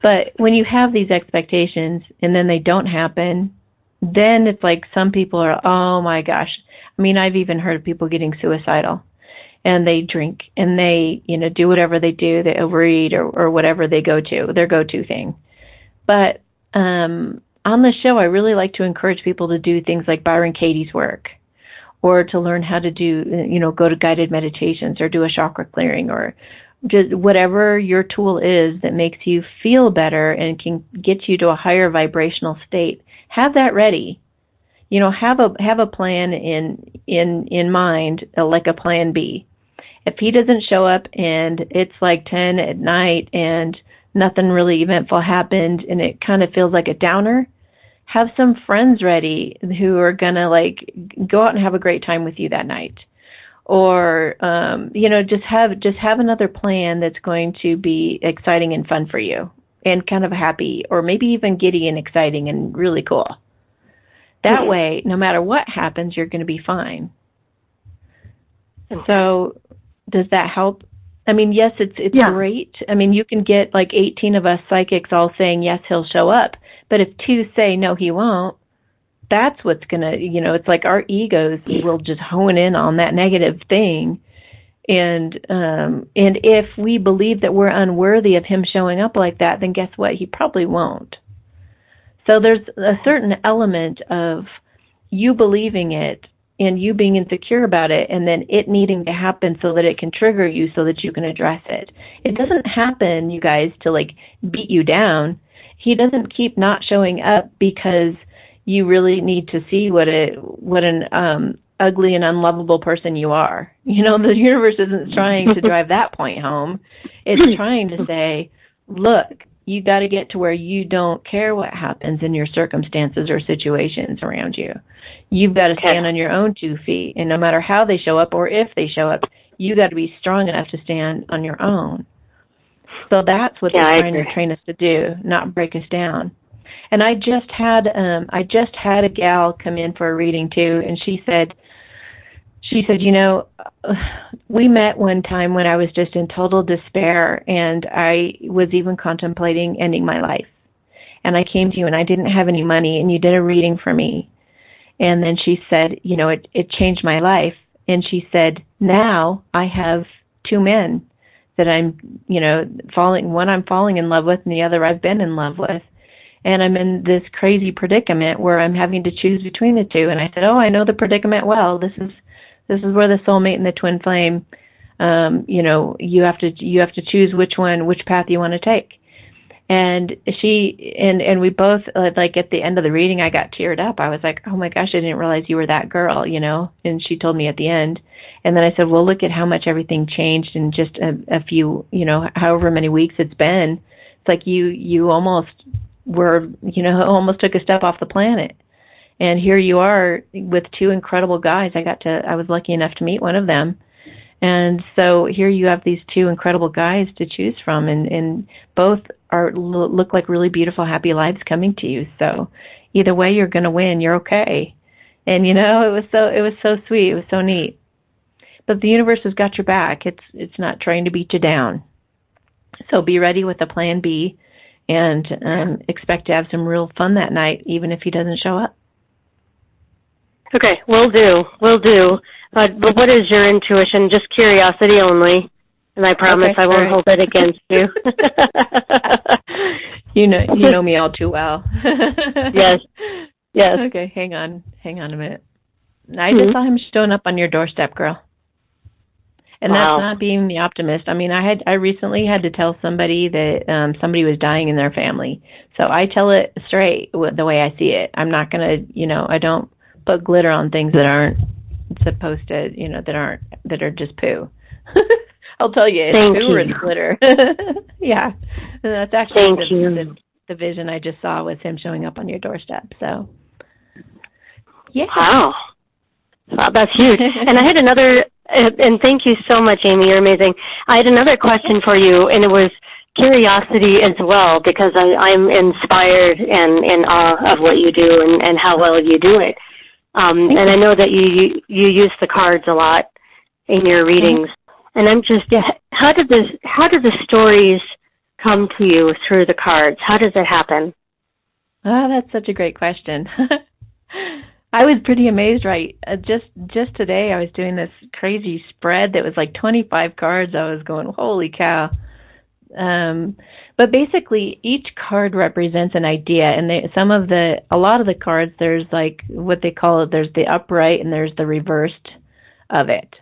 But when you have these expectations and then they don't happen, then it's like some people are, oh my gosh. I mean, I've even heard of people getting suicidal, and they drink and they, do whatever they do, they overeat or whatever they go to, their go-to thing. But on the show, I really like to encourage people to do things like Byron Katie's work, or to learn how to do, go to guided meditations or do a chakra clearing, or just whatever your tool is that makes you feel better and can get you to a higher vibrational state. Have that ready. Have a plan in mind, like a plan B. If he doesn't show up and it's like 10 at night and nothing really eventful happened and it kind of feels like a downer, have some friends ready who are going to like go out and have a great time with you that night. Or, just have another plan that's going to be exciting and fun for you and kind of happy, or maybe even giddy and exciting and really cool. That way, no matter what happens, you're going to be fine. So does that help? I mean, yes, it's great. I mean, you can get like 18 of us psychics all saying, yes, he'll show up. But if 2 say, no, he won't, that's what's going to, it's like our egos will just hone in on that negative thing. And if we believe that we're unworthy of him showing up like that, then guess what? He probably won't. So there's a certain element of you believing it and you being insecure about it, and then it needing to happen so that it can trigger you so that you can address it. It doesn't happen, you guys, to like beat you down. He doesn't keep not showing up because you really need to see what an ugly and unlovable person you are. The universe isn't trying to drive that point home. It's trying to say, look, you got to get to where you don't care what happens in your circumstances or situations around you. You've got to stand on your own 2 feet, and no matter how they show up or if they show up, you got to be strong enough to stand on your own. So that's what they're trying to train us to do, not break us down. And I just had a gal come in for a reading too, and she said, we met one time when I was just in total despair, and I was even contemplating ending my life. And I came to you, and I didn't have any money, and you did a reading for me. And then she said, it changed my life. And she said, now I have 2 men that I'm, one I'm falling in love with, and the other I've been in love with. And I'm in this crazy predicament where I'm having to choose between the 2. And I said, oh, I know the predicament well. This is where the soulmate and the twin flame, you have to choose which path you want to take. And we both, like at the end of the reading, I got teared up. I was like, oh my gosh, I didn't realize you were that girl, and she told me at the end. And then I said, well, look at how much everything changed in just a few, however many weeks it's been. It's like you almost almost took a step off the planet. And here you are with 2 incredible guys. I was lucky enough to meet one of them. And so here you have these 2 incredible guys to choose from, and both look like really beautiful, happy lives coming to you. So either way, you're going to win. You're okay. And it was so sweet. It was so neat. But the universe has got your back. It's not trying to beat you down. So be ready with a plan B, and expect to have some real fun that night, even if he doesn't show up. Okay, will do. But what is your intuition? Just curiosity only, and I promise I won't hold it against you. You know me all too well. Yes. Okay, hang on a minute. I just saw him showing up on your doorstep, girl. And that's not being the optimist. I mean, I recently had to tell somebody that somebody was dying in their family. So I tell it straight the way I see it. I'm not going to, I don't put glitter on things that aren't supposed to, that are just poo. I'll tell you, it's poo or it's glitter. Yeah. And that's actually the vision I just saw was him showing up on your doorstep. So, yeah. Wow. Wow, that's huge. And I had another, and thank you so much, Amy. You're amazing. I had another question for you, and it was curiosity as well, because I'm inspired and in awe of what you do and how well you do it. And I know that you use the cards a lot in your readings. And I'm just, how do the stories come to you through the cards? How does it happen? Oh, that's such a great question. I was pretty amazed, right? Just today, I was doing this crazy spread that was like 25 cards. I was going, holy cow. But basically, each card represents an idea, and a lot of the cards, there's like what they call it, there's the upright and there's the reversed of it.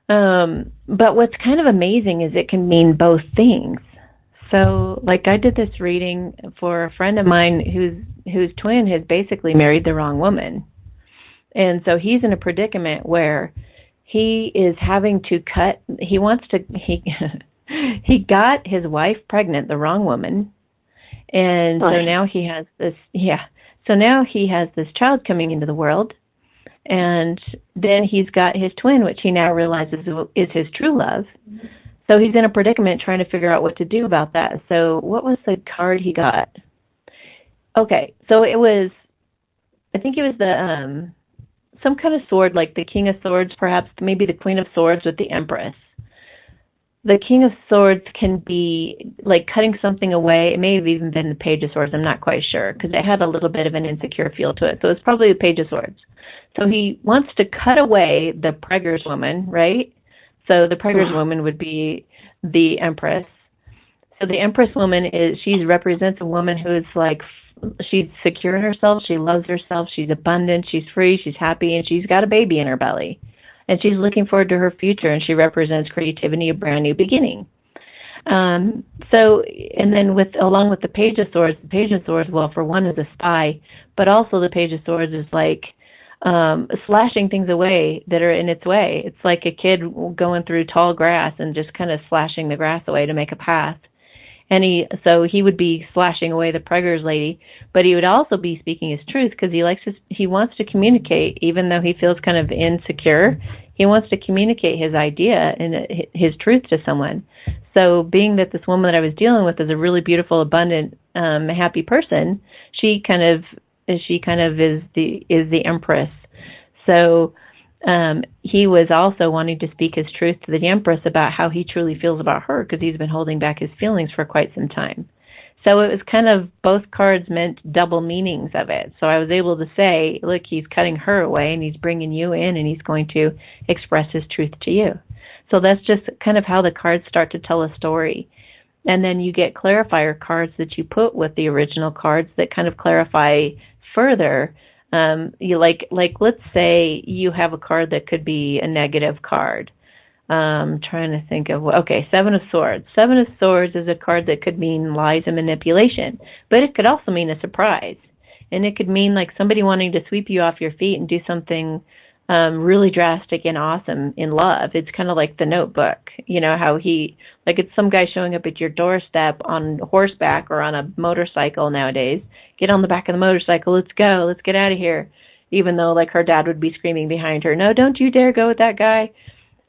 But what's kind of amazing is it can mean both things. So, like, I did this reading for a friend of mine whose twin has basically married the wrong woman. And so he's in a predicament where he is having to he got his wife pregnant, the wrong woman. And so now he has this child coming into the world. And then he's got his twin, which he now realizes is his true love. So he's in a predicament trying to figure out what to do about that. So what was the card he got? Okay, so I think it was some kind of sword, like the King of Swords, perhaps maybe the Queen of Swords with the Empress. The King of Swords can be like cutting something away. It may have even been the Page of Swords. I'm not quite sure because it had a little bit of an insecure feel to it. So it's probably the Page of Swords. So he wants to cut away the Preggers woman, right? So the Preggers woman would be the Empress. So the Empress woman she represents a woman who is like, she's secure in herself, she loves herself, she's abundant, she's free, she's happy, and she's got a baby in her belly. And she's looking forward to her future, and she represents creativity, a brand new beginning. And then along with the Page of Swords, well, for one, is a spy, but also the Page of Swords is like slashing things away that are in its way. It's like a kid going through tall grass and just kind of slashing the grass away to make a path. And he would be slashing away the Preggers lady, but he would also be speaking his truth because he wants to communicate, even though he feels kind of insecure. He wants to communicate his idea and his truth to someone. So being that this woman that I was dealing with is a really beautiful, abundant, happy person, she kind of is the Empress. So he was also wanting to speak his truth to the Empress about how he truly feels about her because he's been holding back his feelings for quite some time. So it was kind of, both cards meant double meanings of it. So I was able to say, look, he's cutting her away and he's bringing you in and he's going to express his truth to you. So that's just kind of how the cards start to tell a story. And then you get clarifier cards that you put with the original cards that kind of clarify further. You like let's say you have a card that could be a negative card. Trying to think of, Seven of Swords. Seven of Swords is a card that could mean lies and manipulation, but it could also mean a surprise. And it could mean like somebody wanting to sweep you off your feet and do something really drastic and awesome in love. It's kind of like The Notebook. You know, how it's some guy showing up at your doorstep on horseback or on a motorcycle nowadays. Get on the back of the motorcycle, let's go, let's get out of here. Even though like her dad would be screaming behind her, no, don't you dare go with that guy.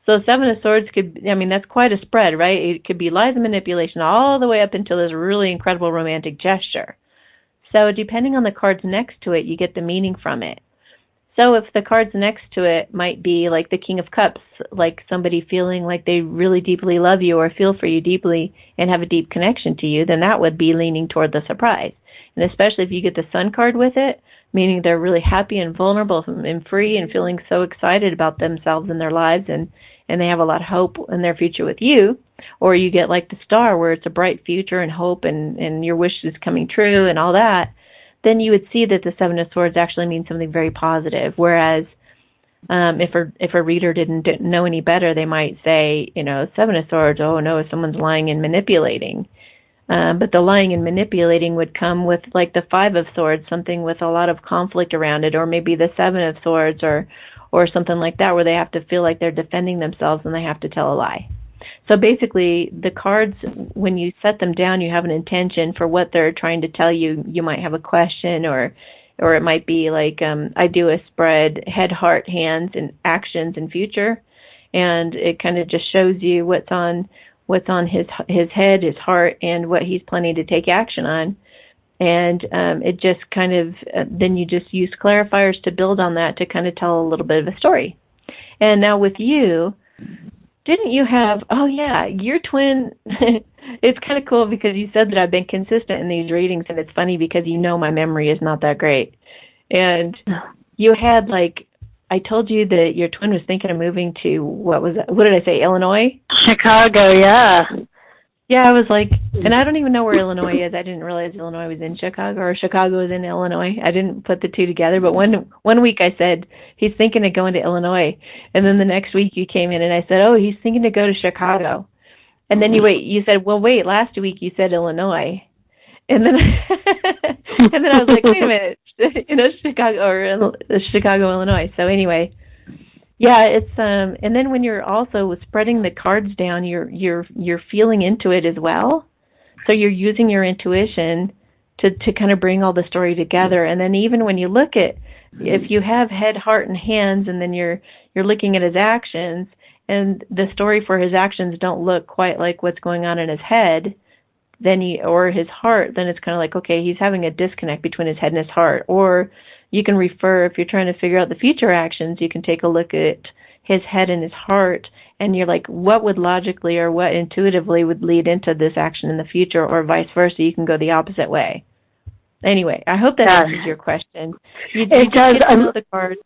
So Seven of Swords that's quite a spread, right? It could be lies and manipulation all the way up until this really incredible romantic gesture. So depending on the cards next to it, you get the meaning from it. So if the cards next to it might be like the King of Cups, like somebody feeling like they really deeply love you or feel for you deeply and have a deep connection to you, then that would be leaning toward the surprise. And especially if you get the Sun card with it, meaning they're really happy and vulnerable and free and feeling so excited about themselves and their lives and they have a lot of hope in their future with you. Or you get like the Star where it's a bright future and hope and your wish is coming true and all that. Then you would see that the Seven of Swords actually means something very positive. Whereas if a reader didn't know any better, they might say, Seven of Swords, oh no, someone's lying and manipulating. But the lying and manipulating would come with like the Five of Swords, something with a lot of conflict around it, or maybe the Seven of Swords or something like that where they have to feel like they're defending themselves and they have to tell a lie. So basically, the cards, when you set them down, you have an intention for what they're trying to tell you. You might have a question, or or it might be like I do a spread head, heart, hands, and actions and future, and it kind of just shows you what's on his head, his heart, and what he's planning to take action on. And it just kind of then you just use clarifiers to build on that to kind of tell a little bit of a story. And now with you, didn't you have, oh yeah, your twin, it's kind of cool because you said that I've been consistent in these readings, and it's funny because you know my memory is not that great. And you had like, I told you that your twin was thinking of moving to, what did I say, Illinois? Chicago, yeah. Yeah, I was like, and I don't even know where Illinois is. I didn't realize Illinois was in Chicago or Chicago was in Illinois. I didn't put the two together. But one week I said, he's thinking of going to Illinois. And then the next week you came in and I said, oh, he's thinking to go to Chicago. And then you said, well, wait, last week you said Illinois. And then and then I was like, wait a minute, Chicago, Illinois. So anyway. Yeah, it's and then when you're also spreading the cards down, you're feeling into it as well. So you're using your intuition to kind of bring all the story together. And then even when you look at, if you have head, heart, and hands, and then you're looking at his actions, and the story for his actions don't look quite like what's going on in his head, or his heart, then it's kind of like, okay, he's having a disconnect between his head and his heart. Or you can refer, if you're trying to figure out the future actions, you can take a look at his head and his heart, and you're like, what would logically or what intuitively would lead into this action in the future, or vice versa. You can go the opposite way. Anyway, I hope that answers your question. It does. Get to know the cards.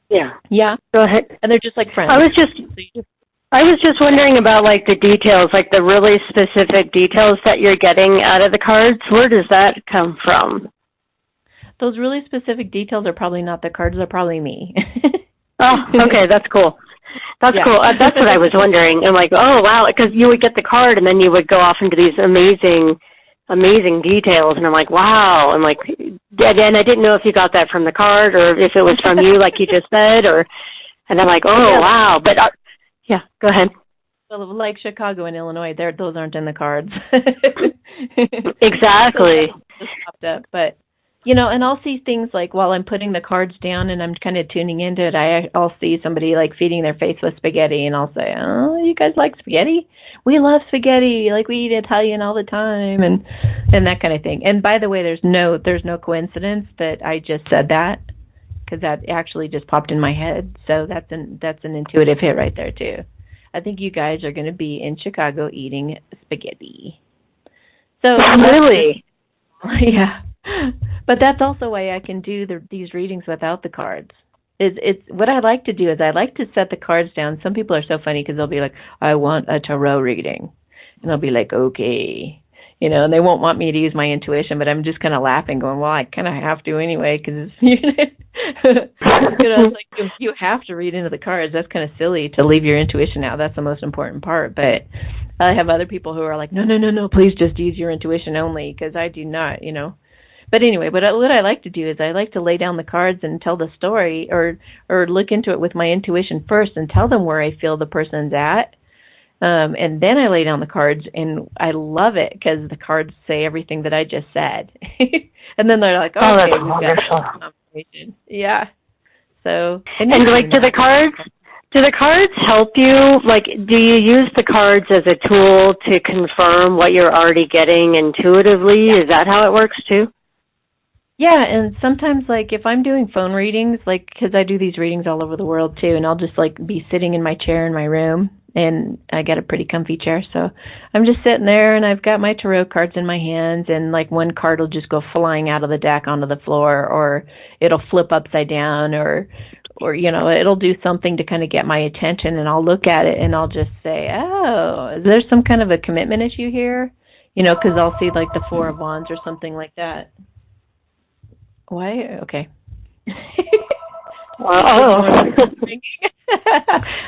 Yeah. Yeah. Go ahead. And they're just like friends. I was just wondering about like the details, like the really specific details that you're getting out of the cards. Where does that come from? Those really specific details are probably not the cards, they're probably me. Oh, okay, that's cool. That's cool. That's what I was wondering. I'm like, oh, wow, because you would get the card and then you would go off into these amazing details. And I'm like, wow. I'm like, and I didn't know if you got that from the card or if it was from you, like you just said, and I'm like, oh, wow. But, yeah, go ahead. Well, like Chicago and Illinois, those aren't in the cards. Exactly. But, and I'll see things like while I'm putting the cards down and I'm kind of tuning into it, I'll see somebody like feeding their face with spaghetti, and I'll say, oh, you guys like spaghetti? We love spaghetti. Like, we eat Italian all the time, and that kind of thing. And by the way, there's no coincidence that I just said that, because that actually just popped in my head. So that's an intuitive hit right there too. I think you guys are going to be in Chicago eating spaghetti. So really, yeah. But that's also why I can do these readings without the cards. It's what I like to do is I like to set the cards down. Some people are so funny because they'll be like, I want a tarot reading. And I'll be like, okay. And they won't want me to use my intuition, but I'm just kind of laughing, going, well, I kind of have to anyway, because, it's like you have to read into the cards. That's kind of silly to leave your intuition out. That's the most important part. But I have other people who are like, no, please just use your intuition only, because I do not, But anyway, what I like to do is I like to lay down the cards and tell the story, or look into it with my intuition first and tell them where I feel the person's at. And then I lay down the cards, and I love it because the cards say everything that I just said. And then they're like, oh, okay, that's we've wonderful. got confirmation. Yeah. So, and like, do the cards help you? Like, do you use the cards as a tool to confirm what you're already getting intuitively? Is that how it works too? Yeah, and sometimes, like, if I'm doing phone readings, like, because I do these readings all over the world, too, and I'll just, like, be sitting in my chair in my room, and I got a pretty comfy chair, so I'm just sitting there, and I've got my tarot cards in my hands, and, like, one card will just go flying out of the deck onto the floor, or it'll flip upside down, or it'll do something to kind of get my attention, and I'll look at it, and I'll just say, oh, is there some kind of a commitment issue here? Because I'll see, like, the Four of Wands or something like that. Why? Okay. Oh.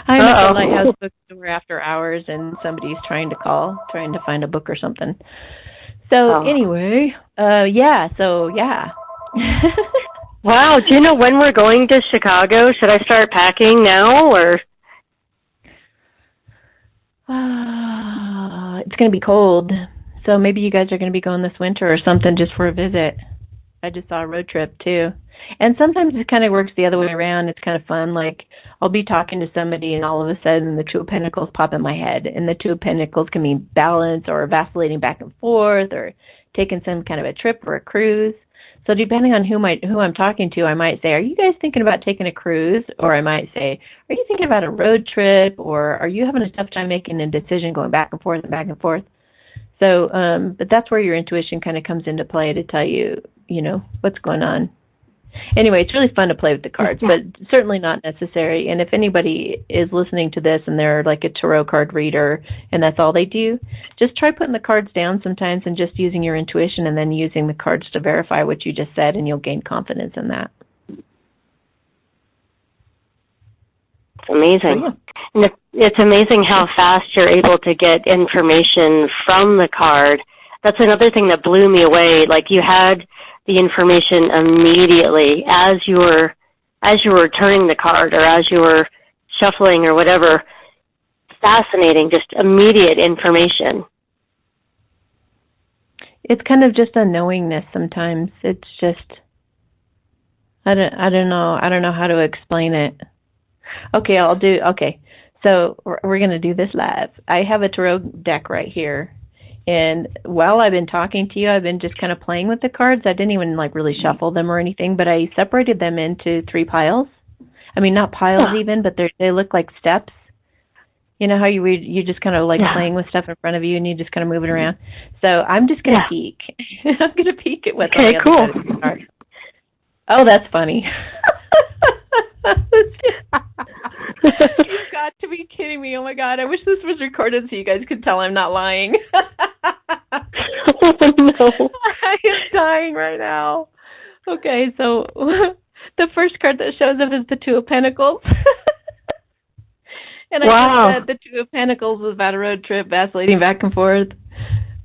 I'm at the Lighthouse bookstore after hours, and somebody's trying to find a book or something. So anyway, yeah. Wow. Do you know when we're going to Chicago? Should I start packing now, or? It's going to be cold, so maybe you guys are going to be going this winter or something just for a visit. I just saw a road trip too. And sometimes it kind of works the other way around. It's kind of fun. Like I'll be talking to somebody and all of a sudden the Two of Pentacles pop in my head. And the Two of Pentacles can mean balance or vacillating back and forth or taking some kind of a trip or a cruise. So depending on who I'm talking to, I might say, are you guys thinking about taking a cruise? Or I might say, are you thinking about a road trip? Or are you having a tough time making a decision going back and forth and back and forth? So, but that's where your intuition kind of comes into play to tell you, what's going on. Anyway, it's really fun to play with the cards, but certainly not necessary. And if anybody is listening to this and they're like a tarot card reader and that's all they do, just try putting the cards down sometimes and just using your intuition and then using the cards to verify what you just said, and you'll gain confidence in that. It's amazing. And it's amazing how fast you're able to get information from the card. That's another thing that blew me away. Like you had the information immediately as you were turning the card or as you were shuffling or whatever. Fascinating, just immediate information. It's kind of just a knowingness sometimes. It's just I don't know how to explain it. Okay. So we're going to do this live. I have a tarot deck right here. And while I've been talking to you, I've been just kind of playing with the cards. I didn't even really shuffle them or anything, but I separated them into 3 piles. I mean, not piles even, but they look like steps. You know how you just kind of playing with stuff in front of you and you just kind of move it around. So I'm just going to peek. I'm going to peek at what's on the other side of the card. Oh, that's funny. You've got to be kidding me. Oh my God. I wish this was recorded so you guys could tell I'm not lying. Oh, no. I am dying right now. Okay, so the first card that shows up is the Two of Pentacles. And I just said the Two of Pentacles was about a road trip, vacillating back and forth.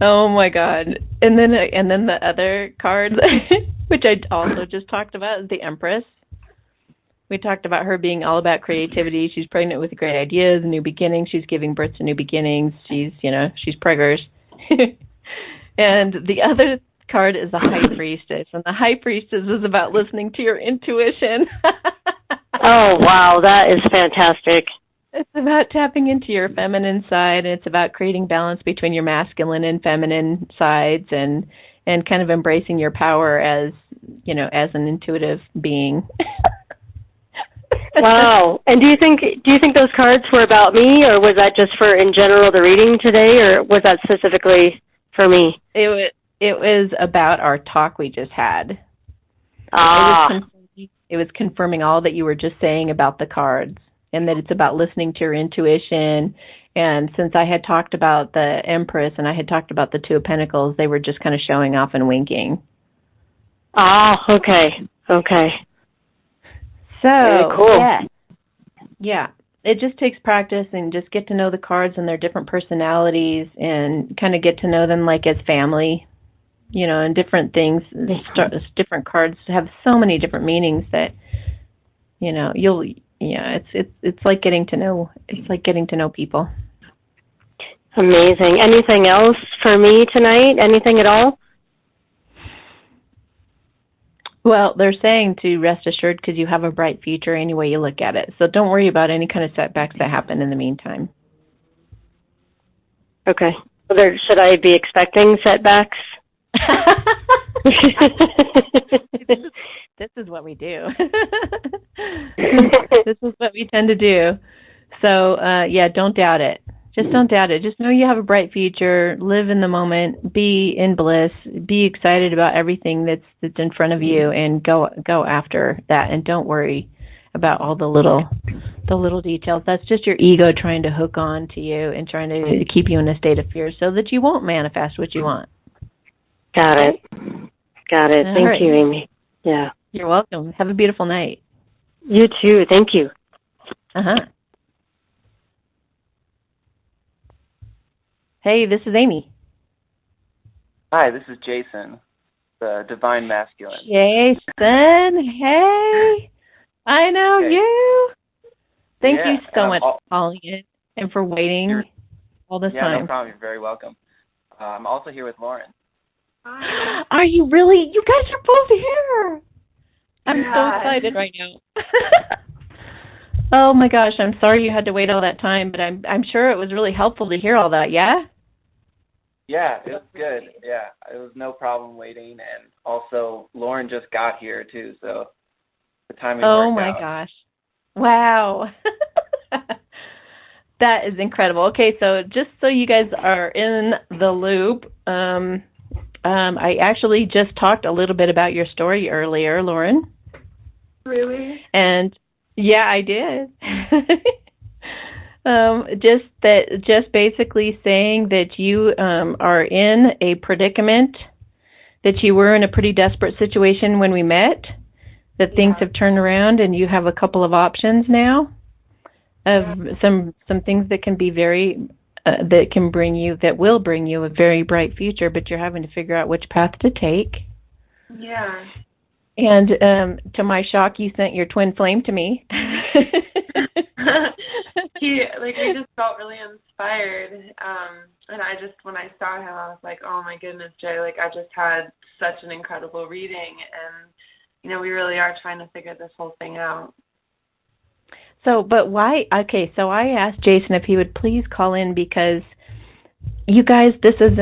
Oh my God. And then the other card, which I also just talked about, is the Empress. We talked about her being all about creativity. She's pregnant with great ideas, new beginnings. She's giving birth to new beginnings. She's preggers. And the other card is the High Priestess. And the High Priestess is about listening to your intuition. Oh, wow. That is fantastic. It's about tapping into your feminine side, and it's about creating balance between your masculine and feminine sides and kind of embracing your power as an intuitive being. Wow. And do you think those cards were about me, or was that just for in general the reading today, or was that specifically for me? It was about our talk we just had. It was confirming all that you were just saying about the cards, and that it's about listening to your intuition. And since I had talked about the Empress and I had talked about the Two of Pentacles, they were just kind of showing off and winking. Okay. So, very cool. Yeah. It just takes practice and just get to know the cards and their different personalities and kind of get to know them like as family, and different things. Different cards have so many different meanings that, it's like getting to know people. Amazing. Anything else for me tonight? Anything at all? Well, they're saying to rest assured because you have a bright future any way you look at it. So don't worry about any kind of setbacks that happen in the meantime. Okay. Well, should I be expecting setbacks? This is what we do. This is what we tend to do. So, don't doubt it. Just don't doubt it. Just know you have a bright future. Live in the moment. Be in bliss. Be excited about everything that's in front of you, and go after that. And don't worry about all the little details. That's just your ego trying to hook on to you and trying to keep you in a state of fear so that you won't manifest what you want. Got it. Thank you, Amy. Yeah. You're welcome. Have a beautiful night. You too. Thank you. Hey, this is Amy. Hi, this is Jason, the Divine Masculine. Jason, hey. I know you. Thank you so much for calling in and for waiting all this time. Yeah, no problem. You're very welcome. I'm also here with Lauren. Hi. Are you really? You guys are both here. I'm so Yeah. excited right now. Oh my gosh, I'm sorry you had to wait all that time, but I'm sure it was really helpful to hear all that, yeah? Yeah, it was good. Yeah, it was no problem waiting, and also Lauren just got here too, so the timing Oh worked my out. gosh. Wow. That is incredible. Okay, so just so you guys are in the loop, I actually just talked a little bit about your story earlier, Lauren. Really? And yeah, I did. Just basically saying that you are in a predicament, that you were in a pretty desperate situation when we met, that things have turned around and you have a couple of options now of some things that can be that will bring you a very bright future, but you're having to figure out which path to take. Yeah. And to my shock, you sent your twin flame to me. We just felt really inspired. And when I saw him, I was like, oh my goodness, Jay, I just had such an incredible reading. And, we really are trying to figure this whole thing out. So, but why? Okay, so I asked Jason if he would please call in because you guys, this is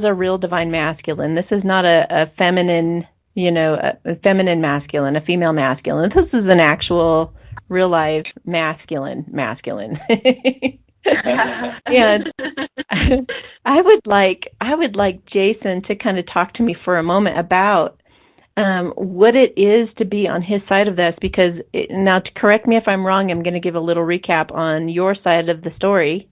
a real divine masculine. This is not a feminine, a feminine masculine, a female masculine. This is an actual real life masculine. And I would like Jason to kind of talk to me for a moment about what it is to be on his side of this, because now, to correct me if I'm wrong, I'm going to give a little recap on your side of the story.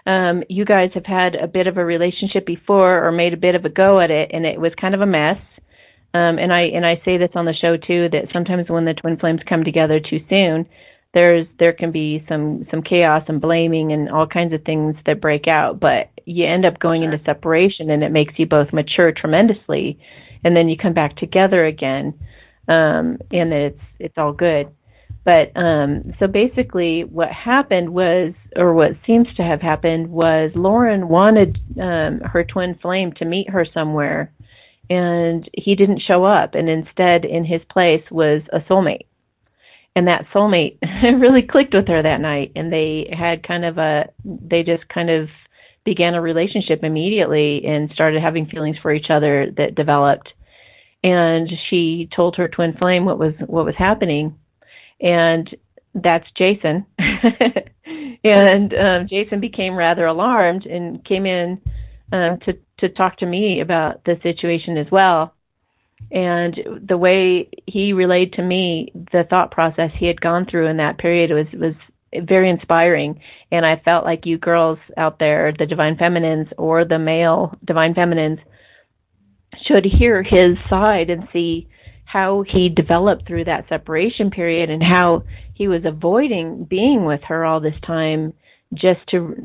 You guys have had a bit of a relationship before, or made a bit of a go at it, and it was kind of a mess. And I say this on the show too, that sometimes when the twin flames come together too soon, there can be some chaos and blaming and all kinds of things that break out. But you end up going into separation, and it makes you both mature tremendously. And then you come back together again, and it's all good. But so basically what happened was, or what seems to have happened was, Lauren wanted her twin flame to meet her somewhere, and he didn't show up. And instead, in his place was a soulmate. And that soulmate really clicked with her that night, and they just kind of began a relationship immediately and started having feelings for each other that developed. And she told her twin flame what was happening, and that's Jason. And Jason became rather alarmed and came in to talk to me about the situation as well. And the way he relayed to me the thought process he had gone through in that period was very inspiring. And I felt like you girls out there, the divine feminines or the male divine feminines, should hear his side and see how he developed through that separation period, and how he was avoiding being with her all this time, just to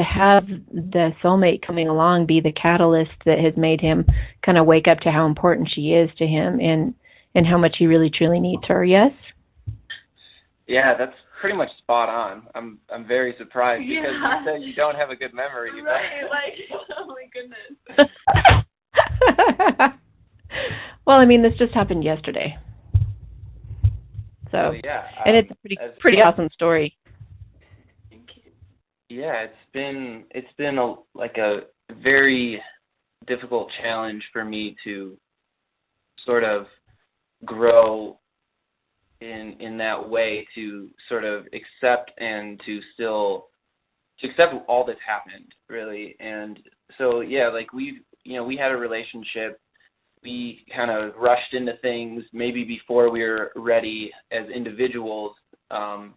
have the soulmate coming along be the catalyst that has made him kind of wake up to how important she is to him, and how much he really truly needs her. Yes? Yeah, that's pretty much spot on. I'm very surprised because you said you don't have a good memory. Right, oh my goodness. Well, I mean, this just happened yesterday. So, and it's a pretty awesome story. Thank you. Yeah, it's been a very difficult challenge for me to sort of grow in that way, to sort of accept and to accept all that's happened, really. And so we had a relationship. We kind of rushed into things maybe before we were ready as individuals, in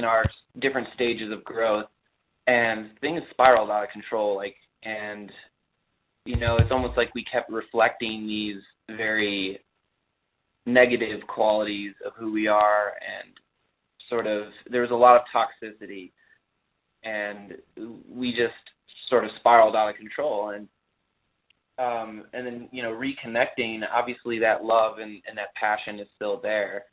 our different stages of growth, and things spiraled out of control. It's almost like we kept reflecting these very negative qualities of who we are, and sort of there was a lot of toxicity, and we just sort of spiraled out of control. And then, reconnecting, obviously that love and that passion is still there.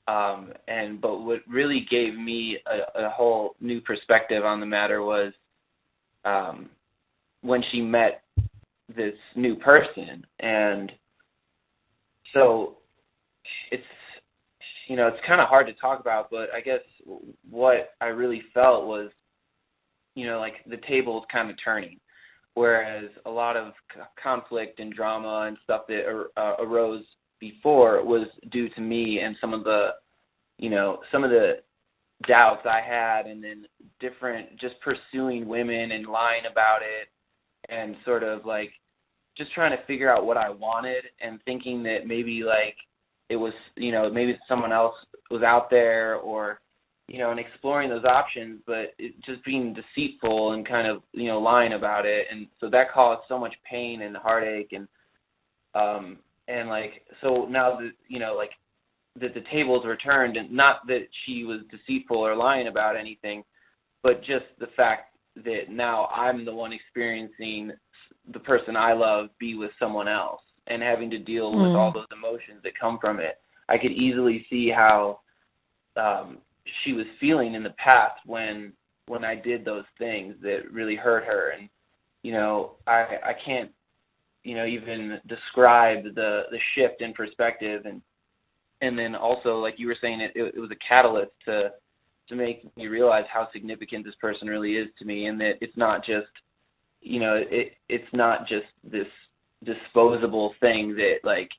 But what really gave me a whole new perspective on the matter was, when she met this new person. And so it's, you know, it's kind of hard to talk about, but I guess what I really felt was, you know, like the tables kind of turning, whereas a lot of conflict and drama and stuff that arose before was due to me and some of the doubts I had, and then different, just pursuing women and lying about it, and sort of like just trying to figure out what I wanted, and thinking that maybe like it was, you know, maybe someone else was out there, or, you know, and exploring those options, but it just being deceitful and kind of, you know, lying about it. And so that caused so much pain and heartache. And like, so now that, you know, like that the tables were turned, and not that she was deceitful or lying about anything, but just the fact that now I'm the one experiencing the person I love be with someone else, and having to deal with all those emotions that come from it. I could easily see how she was feeling in the past when I did those things that really hurt her. And, you know, I can't, you know, even describe the shift in perspective. And then also, like you were saying, it was a catalyst to make me realize how significant this person really is to me, and that it's not just, you know, it's not just this disposable thing that, like,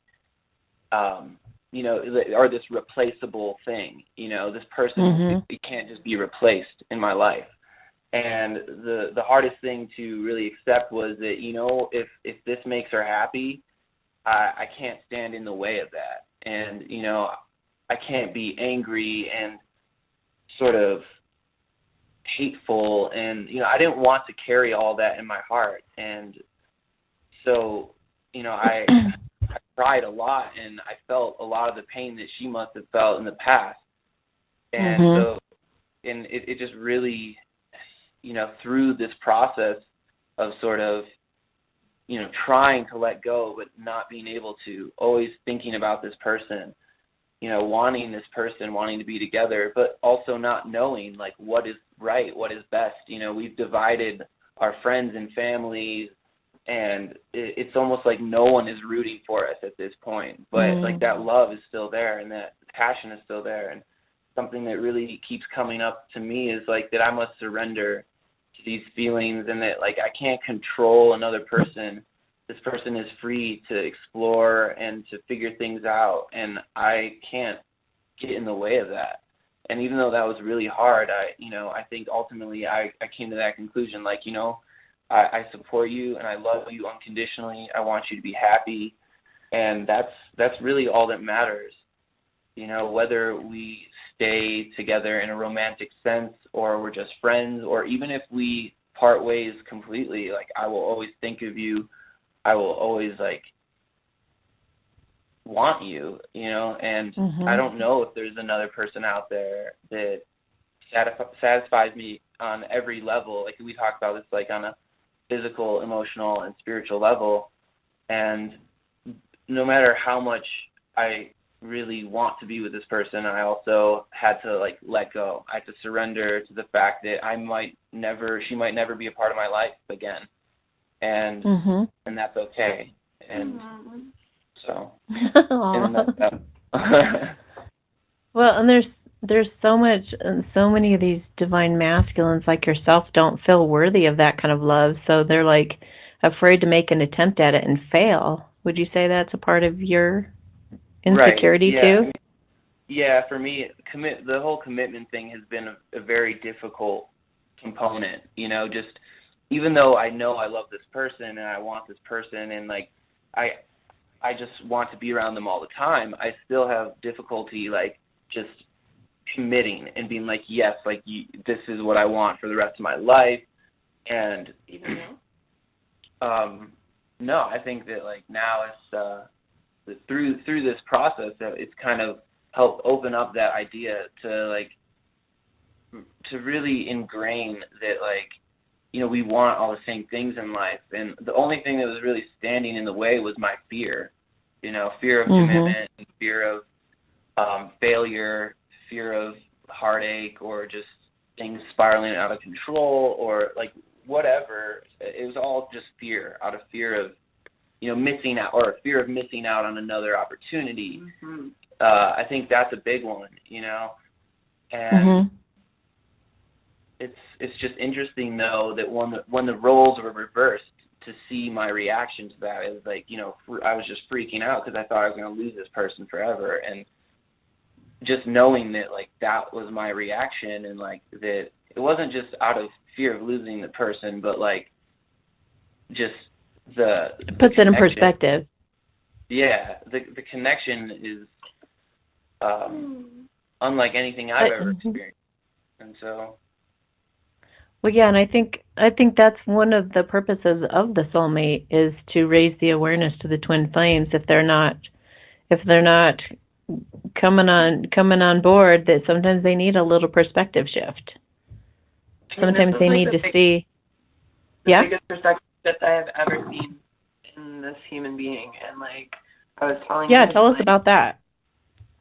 you know, or this replaceable thing. You know, this person, it can't just be replaced in my life. And the hardest thing to really accept was that, you know, if this makes her happy, I can't stand in the way of that. And, you know, I can't be angry and sort of hateful. And, you know, I didn't want to carry all that in my heart. And so, you know, I cried a lot, and I felt a lot of the pain that she must have felt in the past. And so, and it just really, you know, through this process of sort of, you know, trying to let go, but not being able to, always thinking about this person, you know, wanting this person, wanting to be together, but also not knowing, like, what is right, what is best. You know, we've divided our friends and families, and it's almost like no one is rooting for us at this point. But, like, that love is still there, and that passion is still there. And something that really keeps coming up to me is, like, that I must surrender to these feelings, and that, like, I can't control another person. This person is free to explore and to figure things out, and I can't get in the way of that. And even though that was really hard, I think ultimately I came to that conclusion, like, you know, I support you and I love you unconditionally. I want you to be happy, and that's really all that matters. You know, whether we stay together in a romantic sense, or we're just friends, or even if we part ways completely, like, I will always think of you. I will always, like, want you, you know, and I don't know if there's another person out there that satisfies me on every level. Like, we talked about this, like, on a physical, emotional, and spiritual level. And no matter how much I really want to be with this person, I also had to, like, let go. I had to surrender to the fact that she might never be a part of my life again. And and that's okay. And so and well, and there's so much, and so many of these divine masculines like yourself don't feel worthy of that kind of love, so they're, like, afraid to make an attempt at it and fail. Would you say that's a part of your insecurity too? Yeah, for me, the whole commitment thing has been a very difficult component. You know, just even though I know I love this person and I want this person, and, like, I just want to be around them all the time, I still have difficulty, like, just committing and being like, yes, like, this is what I want for the rest of my life. And no, I think that, like, now it's through this process that it's kind of helped open up that idea to, like, to really ingrain that, like, you know, we want all the same things in life. And the only thing that was really standing in the way was my fear, you know, fear of commitment, and fear of failure, fear of heartache, or just things spiraling out of control, or, like, whatever. It was all just fear, out of fear of, missing out, or fear of missing out on another opportunity. Mm-hmm. I think that's a big one, and it's just interesting though that when the roles were reversed, to see my reaction to that is like, I was just freaking out because I thought I was going to lose this person forever, and just knowing that like that was my reaction, and like that it wasn't just out of fear of losing the person, but like just it puts it in perspective. Yeah, the connection is unlike anything I've ever experienced, and so. Well, yeah, and I think that's one of the purposes of the soulmate, is to raise the awareness to the twin flames. If they're not coming on board, that sometimes they need a little perspective shift. Sometimes they need to see. The biggest perspective shift I have ever seen in this human being, and like I was telling you. Yeah, tell us about that.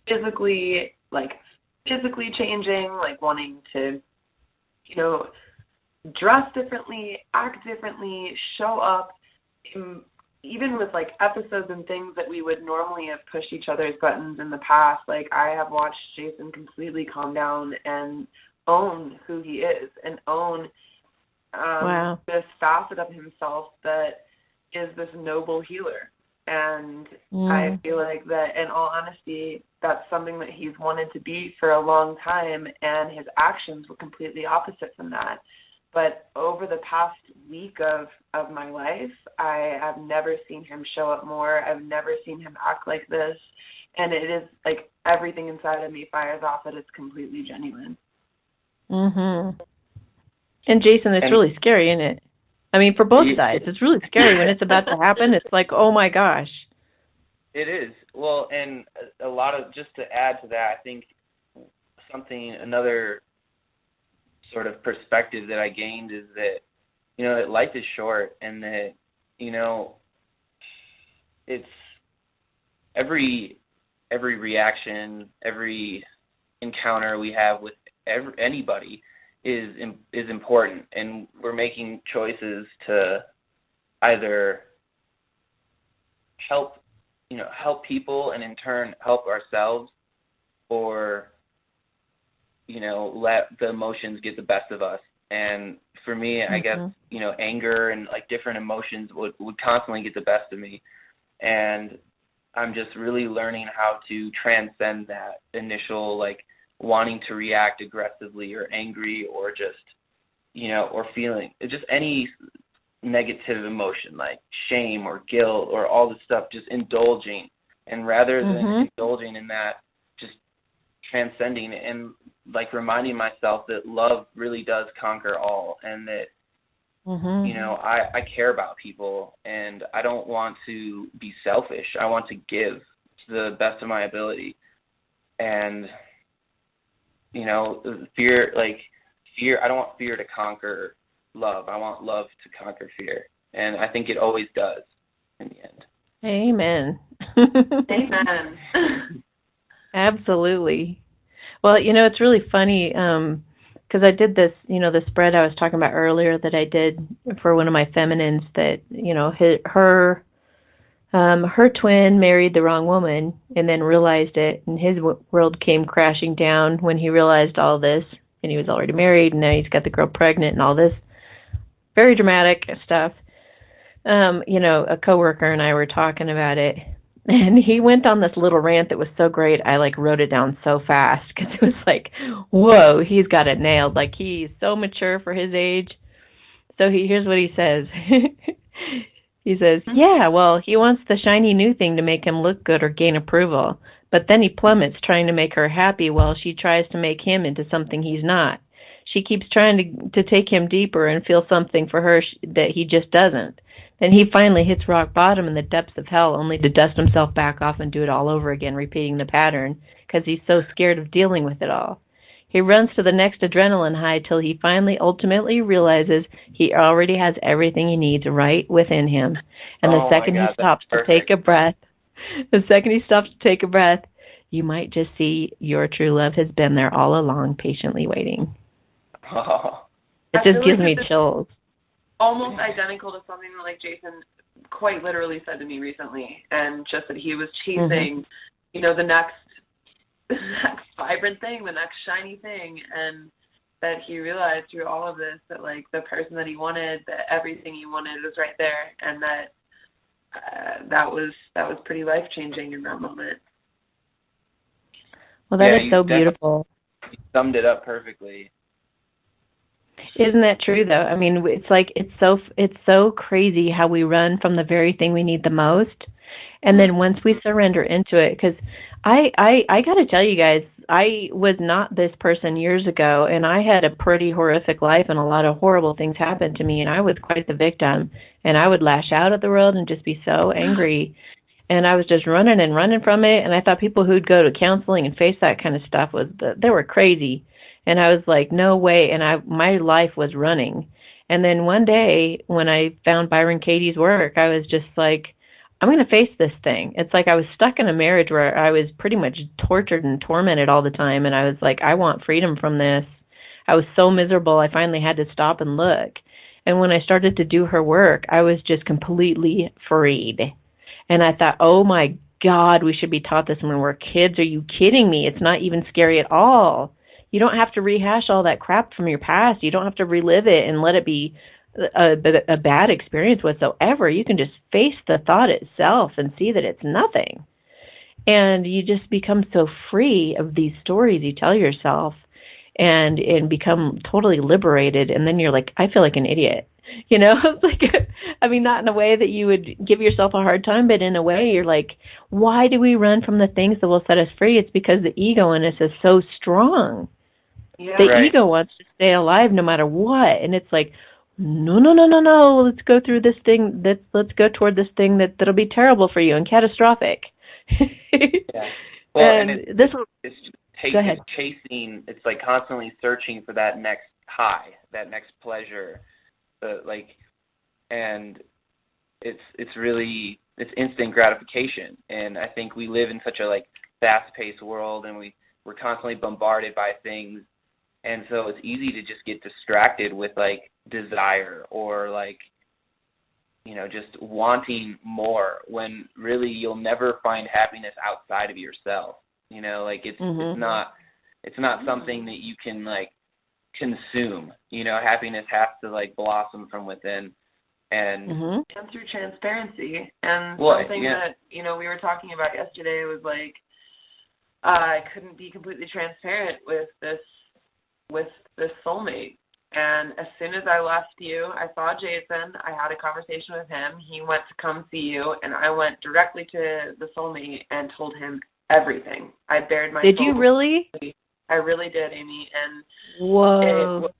Physically changing, like wanting to, dress differently, act differently, show up, even with like episodes and things that we would normally have pushed each other's buttons in the past. Like I have watched Jason completely calm down and own who he is, and own this facet of himself that is this noble healer. And I feel like that, in all honesty, that's something that he's wanted to be for a long time, and his actions were completely opposite from that. But over the past week of my life, I have never seen him show up more. I've never seen him act like this. And it is like everything inside of me fires off that it's completely genuine. Mhm. And Jason, it's really scary, isn't it? I mean, for both sides, it's really scary when it's about to happen. It's like, oh my gosh. It is. Well, and a lot of, just to add to that, I think another sort of perspective that I gained is that, that life is short, and that, it's every reaction, every encounter we have with anybody is important, and we're making choices to either help people and in turn help ourselves, or let the emotions get the best of us. And for me, I guess anger and like different emotions would constantly get the best of me, and I'm just really learning how to transcend that initial like wanting to react aggressively or angry, or just or feeling just any negative emotion like shame or guilt or all this stuff, just indulging. And rather than indulging in that, just transcending it and like reminding myself that love really does conquer all, and that I care about people, and I don't want to be selfish. I want to give to the best of my ability. And fear, I don't want fear to conquer love. I want love to conquer fear. And I think it always does in the end. Amen. Amen. Absolutely. Well, it's really funny because I did this, the spread I was talking about earlier that I did for one of my feminines, that, her twin married the wrong woman and then realized it, and his world came crashing down when he realized all this, and he was already married, and now he's got the girl pregnant and all this very dramatic stuff. A coworker and I were talking about it, and he went on this little rant that was so great. I wrote it down so fast because it was like, whoa, he's got it nailed. Like, he's so mature for his age. So here's what he says. He says, yeah, well, he wants the shiny new thing to make him look good or gain approval, but then he plummets trying to make her happy while she tries to make him into something he's not. She keeps trying to take him deeper and feel something for her that he just doesn't. Then he finally hits rock bottom in the depths of hell, only to dust himself back off and do it all over again, repeating the pattern, because he's so scared of dealing with it all. He runs to the next adrenaline high till he finally ultimately realizes he already has everything he needs right within him. And the second he stops to take a breath, you might just see your true love has been there all along, patiently waiting. Oh. It just gives me chills. almost identical to something that like Jason quite literally said to me recently, and just that he was chasing, you know, the next vibrant thing, the next shiny thing, and that he realized through all of this that like the person that he wanted, that everything he wanted was right there, and that that was pretty life-changing in that moment. Well, that is so beautiful. You summed it up perfectly. Isn't that true, though? I mean, it's like it's so crazy how we run from the very thing we need the most, and then once we surrender into it, because I got to tell you guys, I was not this person years ago, and I had a pretty horrific life, and a lot of horrible things happened to me, and I was quite the victim, and I would lash out at the world and just be so angry, and I was just running from it, and I thought people who'd go to counseling and face that kind of stuff they were crazy. And I was like, no way. And my life was running. And then one day when I found Byron Katie's work, I was just like, I'm going to face this thing. It's like I was stuck in a marriage where I was pretty much tortured and tormented all the time. And I was like, I want freedom from this. I was so miserable. I finally had to stop and look. And when I started to do her work, I was just completely freed. And I thought, oh my God, we should be taught this when we're kids. Are you kidding me? It's not even scary at all. You don't have to rehash all that crap from your past. You don't have to relive it and let it be a bad experience whatsoever. You can just face the thought itself and see that it's nothing. And you just become so free of these stories you tell yourself and become totally liberated. And then you're like, I feel like an idiot. You know, like, I mean, not in a way that you would give yourself a hard time, but in a way you're like, why do we run from the things that will set us free? It's because the ego in us is so strong. Yeah, the ego wants to stay alive no matter what. And it's like, no. Let's go through this thing. Let's go toward this thing that'll be terrible for you and catastrophic. Yeah. Well, and it's chasing. It's like constantly searching for that next high, that next pleasure. And it's instant gratification. And I think we live in such a like fast-paced world, and we're constantly bombarded by things. And so it's easy to just get distracted with like desire or like, you know, just wanting more, when really you'll never find happiness outside of yourself. You know, like it's not something that you can like consume. You know, happiness has to like blossom from within. And through transparency. And something that, you know, we were talking about yesterday was like, I couldn't be completely transparent with this soulmate. And as soon as I left you, I saw Jason. I had a conversation with him. He went to come see you, and I went directly to the soulmate and told him everything. I bared my soul. Did you really? I really did, Amy. And whoa, it was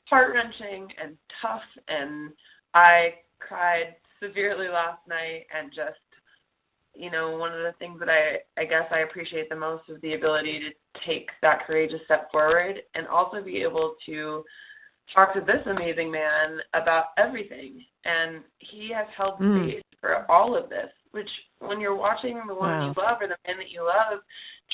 heart-wrenching and tough, and I cried severely last night. And just, you know, one of the things that I guess I appreciate the most is the ability to take that courageous step forward and also be able to talk to this amazing man about everything. And he has held space for all of this, which when you're watching the woman you love or the man that you love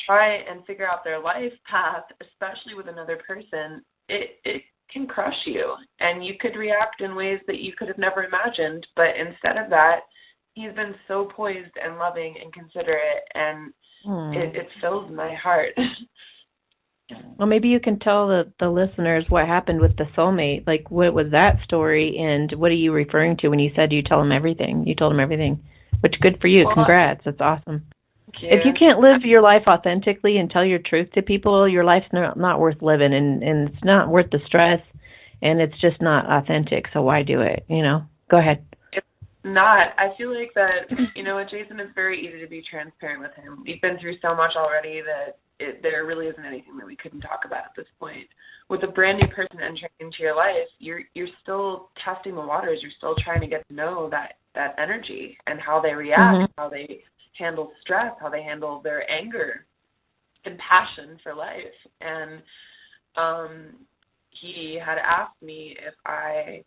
try and figure out their life path, especially with another person, it can crush you. And you could react in ways that you could have never imagined. But instead of that, he's been so poised and loving and considerate, and it fills my heart. Well, maybe you can tell the listeners what happened with the soulmate. Like, what was that story, and what are you referring to when you said you tell him everything? You told him everything, which good for you. Well, congrats. That's awesome. If you can't live your life authentically and tell your truth to people, your life's not worth living, and it's not worth the stress, and it's just not authentic. So why do it? You know? Go ahead. Not. I feel like that, you know, with Jason, it's very easy to be transparent with him. We've been through so much already that there really isn't anything that we couldn't talk about at this point. With a brand new person entering into your life, you're still testing the waters. You're still trying to get to know that energy and how they react, how they handle stress, how they handle their anger and passion for life. And he had asked me if I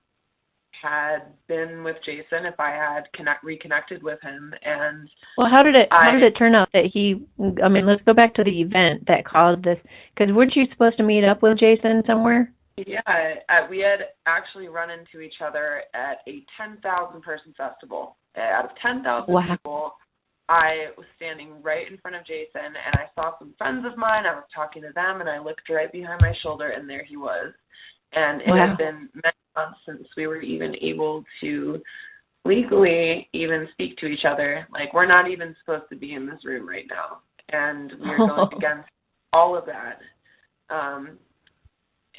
had been with Jason, if I had reconnected with him. And well, how did it turn out that let's go back to the event that caused this, because weren't you supposed to meet up with Jason somewhere? Yeah, we had actually run into each other at a 10,000 person festival. Out of 10,000 people, I was standing right in front of Jason, and I saw some friends of mine. I was talking to them, and I looked right behind my shoulder, and there he was. And it had been many months since we were even able to legally even speak to each other. Like, we're not even supposed to be in this room right now. And we were going against all of that.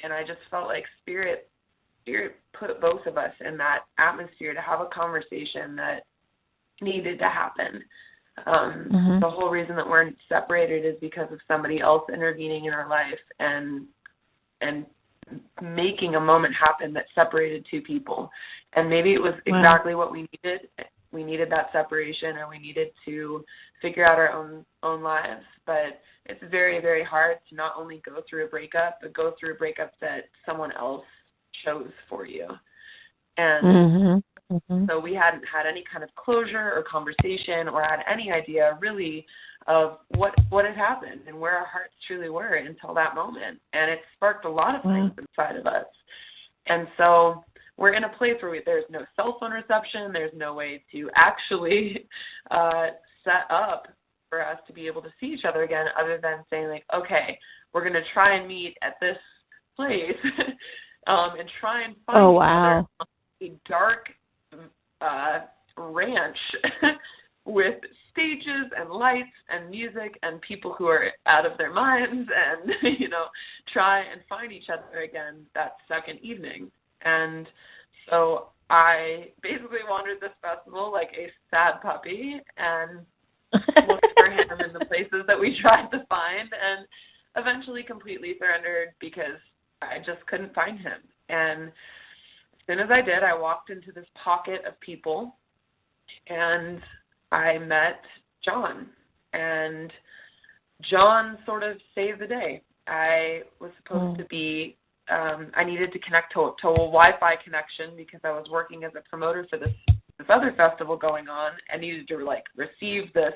And I just felt like Spirit put both of us in that atmosphere to have a conversation that needed to happen. The whole reason that we're separated is because of somebody else intervening in our life and making a moment happen that separated two people. And maybe it was exactly what we needed. We needed that separation, and we needed to figure out our own lives. But it's very, very hard to not only go through a breakup, but go through a breakup that someone else chose for you. And so we hadn't had any kind of closure or conversation or had any idea really of what had happened and where our hearts truly were until that moment. And it sparked a lot of things inside of us. And so we're in a place where there's no cell phone reception. There's no way to actually set up for us to be able to see each other again, other than saying, like, okay, we're going to try and meet at this place and try and find each other on a dark ranch with stages and lights and music and people who are out of their minds, and try and find each other again that second evening. And so I basically wandered this festival like a sad puppy and looked for him in the places that we tried to find, and eventually completely surrendered because I just couldn't find him. And as soon as I did, I walked into this pocket of people, and I met John. And John sort of saved the day. I was supposed to be, I needed to connect to a Wi-Fi connection because I was working as a promoter for this other festival going on, and needed to receive this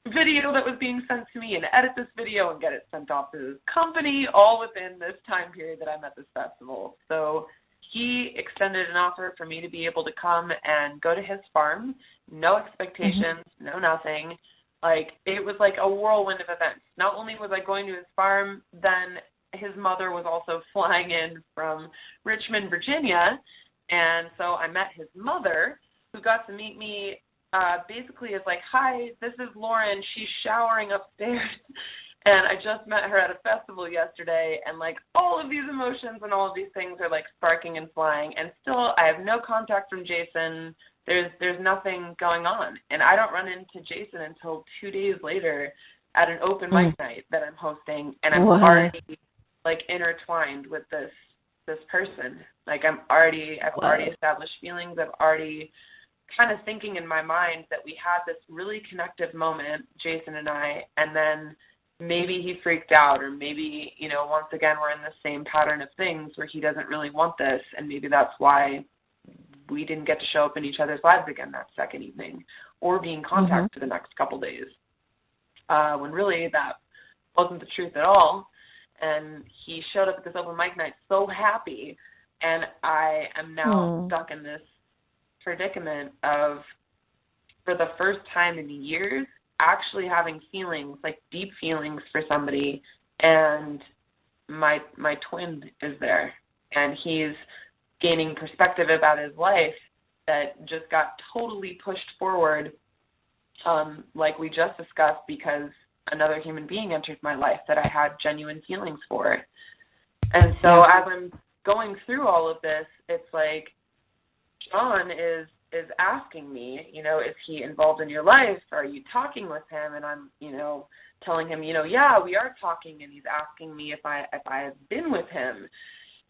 video that was being sent to me and edit this video and get it sent off to his company, all within this time period that I'm at this festival. So he extended an offer for me to be able to come and go to his farm, no expectations, no nothing. Like, it was like a whirlwind of events. Not only was I going to his farm, then his mother was also flying in from Richmond, Virginia, and so I met his mother, who got to meet me basically as like, hi, this is Lauren, she's showering upstairs, and I just met her at a festival yesterday, and like all of these emotions and all of these things are like sparking and flying, and still I have no contact from Jason. There's nothing going on, and I don't run into Jason until 2 days later at an open mic night that I'm hosting, and I'm already like intertwined with this person. Like, I've already established feelings. I've already kind of thinking in my mind that we had this really connective moment, Jason and I, and then maybe he freaked out, or maybe, once again, we're in the same pattern of things where he doesn't really want this, and maybe that's why we didn't get to show up in each other's lives again that second evening, or be in contact for the next couple days, when really that wasn't the truth at all. And he showed up at this open mic night so happy, and I am now stuck in this predicament of, for the first time in years, actually having feelings, like deep feelings for somebody, and my twin is there, and he's gaining perspective about his life that just got totally pushed forward, like we just discussed, because another human being entered my life that I had genuine feelings for. And so as I'm going through all of this, it's like John is asking me, is he involved in your life? Are you talking with him? And I'm, telling him, yeah, we are talking. And he's asking me if I have been with him.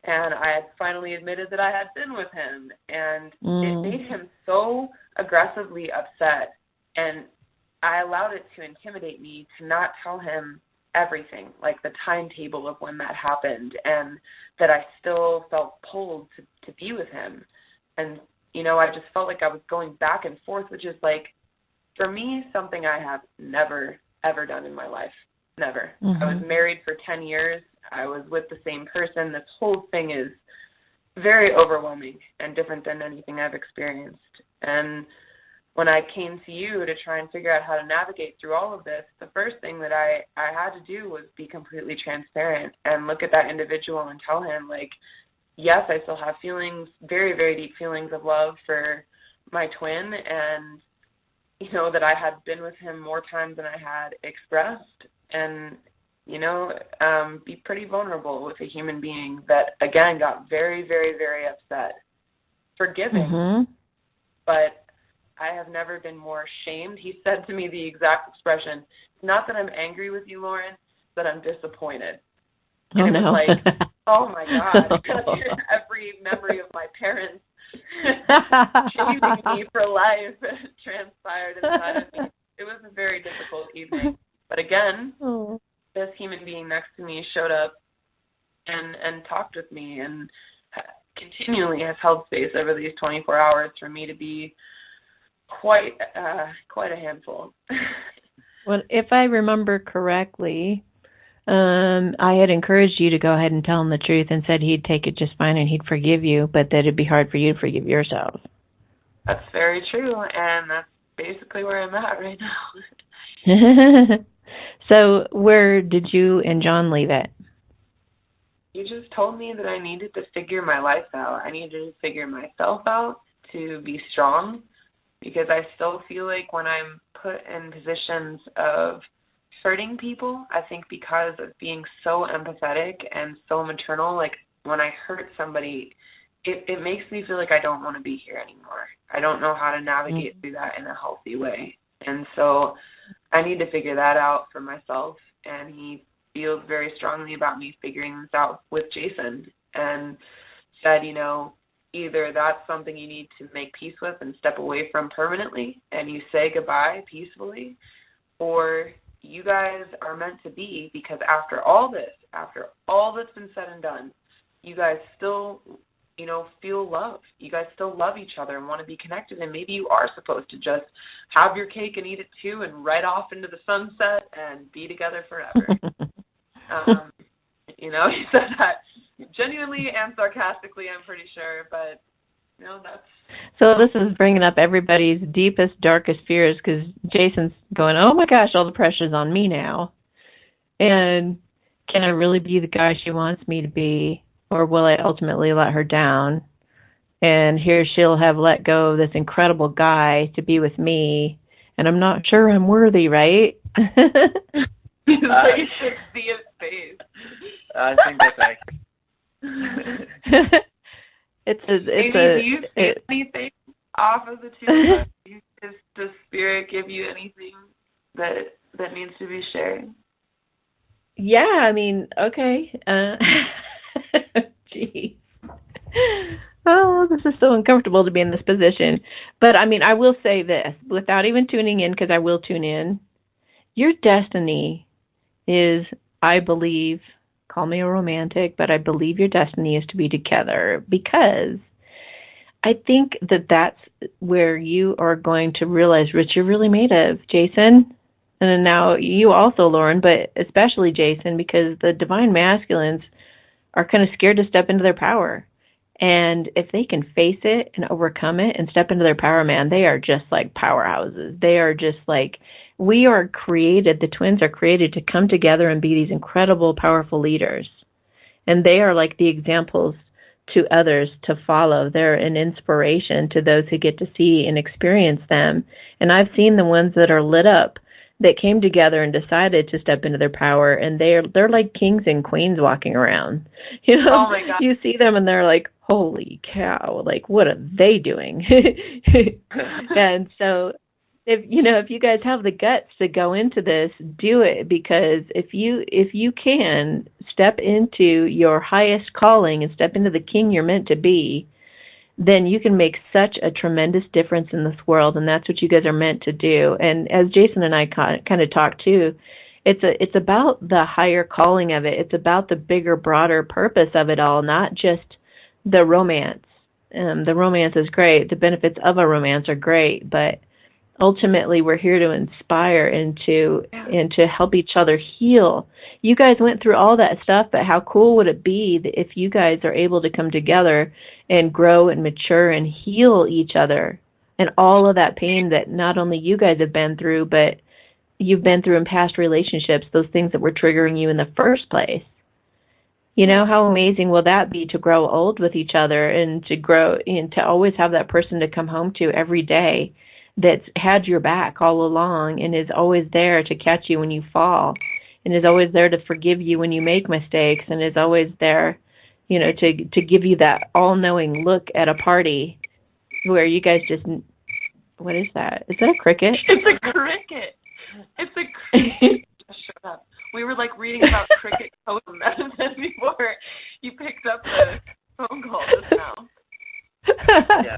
And I had finally admitted that I had been with him. And it made him so aggressively upset. And I allowed it to intimidate me to not tell him everything, like the timetable of when that happened, and that I still felt pulled to be with him. And I just felt like I was going back and forth, which is like, for me, something I have never, ever done in my life. Never. Mm-hmm. I was married for 10 years. I was with the same person. This whole thing is very overwhelming and different than anything I've experienced. And when I came to you to try and figure out how to navigate through all of this, the first thing that I had to do was be completely transparent and look at that individual and tell him, like, yes, I still have feelings, very, very deep feelings of love for my twin, and, you know, that I had been with him more times than I had expressed, and, you know, be pretty vulnerable with a human being that, again, got very, very, very upset. Forgiving, mm-hmm. but I have never been more shamed. He said to me the exact expression, not that I'm angry with you, Lauren, that I'm disappointed. Oh, and it no. was like, oh, my God, every memory of my parents shaming me for life transpired inside of me. It was a very difficult evening. But again, this human being next to me showed up and talked with me and continually has held space over these 24 hours for me to be quite a handful. Well, if I remember correctly, I had encouraged you to go ahead and tell him the truth and said he'd take it just fine and he'd forgive you, but that it'd be hard for you to forgive yourself. That's very true, and that's basically where I'm at right now. So where did you and John leave it? You just told me that I needed to figure my life out. I needed to figure myself out to be strong, because I still feel like when I'm put in positions of hurting people, I think because of being so empathetic and so maternal, like when I hurt somebody, it makes me feel like I don't want to be here anymore. I don't know how to navigate through that in a healthy way. And so I need to figure that out for myself. And he feels very strongly about me figuring this out with Jason, and said, you know, either that's something you need to make peace with and step away from permanently and you say goodbye peacefully, or you guys are meant to be, because after all that's been said and done, you guys still, you know, feel love. You guys still love each other and want to be connected, and maybe you are supposed to just have your cake and eat it too and ride off into the sunset and be together forever. You know, he said that genuinely and sarcastically, I'm pretty sure, but, you know, that's... So this is bringing up everybody's deepest, darkest fears, because Jason's going, oh my gosh, all the pressure's on me now. And can I really be the guy she wants me to be? Or will I ultimately let her down? And here she'll have let go of this incredible guy to be with me, and I'm not sure I'm worthy, right? You should see his face. I think that's accurate. Do you see anything off of the two of us? Does Spirit give you anything that needs to be shared? Yeah, I mean, okay. Geez. Oh, this is so uncomfortable to be in this position. But, I mean, I will say this, without even tuning in, because I will tune in, your destiny is, I believe, call me a romantic, but I believe your destiny is to be together, because I think that that's where you are going to realize what you're really made of, Jason. And then now you also, Lauren, but especially Jason, because the divine masculines are kind of scared to step into their power. And if they can face it and overcome it and step into their power, man, they are just like powerhouses. They are just like, we are created, the twins are created to come together and be these incredible, powerful leaders. And they are like the examples to others to follow. They're an inspiration to those who get to see and experience them. And I've seen the ones that are lit up, that came together and decided to step into their power, and they're like kings and queens walking around. You know, oh my God. You see them and they're like, holy cow, like what are they doing? And so if you guys have the guts to go into this, do it, because if you can step into your highest calling and step into the king you're meant to be, then you can make such a tremendous difference in this world, and that's what you guys are meant to do. And as Jason and I kind of talked too, it's about the higher calling of it. It's about the bigger, broader purpose of it all, not just the romance. The romance is great. The benefits of a romance are great, but ultimately we're here to inspire and to help each other heal. You guys went through all that stuff, but how cool would it be that if you guys are able to come together and grow and mature and heal each other and all of that pain that not only you guys have been through, but you've been through in past relationships, those things that were triggering you in the first place. You know, how amazing will that be to grow old with each other and to grow and to always have that person to come home to every day that's had your back all along and is always there to catch you when you fall and is always there to forgive you when you make mistakes and is always there, you know, to give you that all-knowing look at a party where you guys just, what is that? Is that a cricket? It's a cricket. It's a cricket. Shut up. We were like reading about cricket totem medicine before you picked up the phone call just now. Yeah,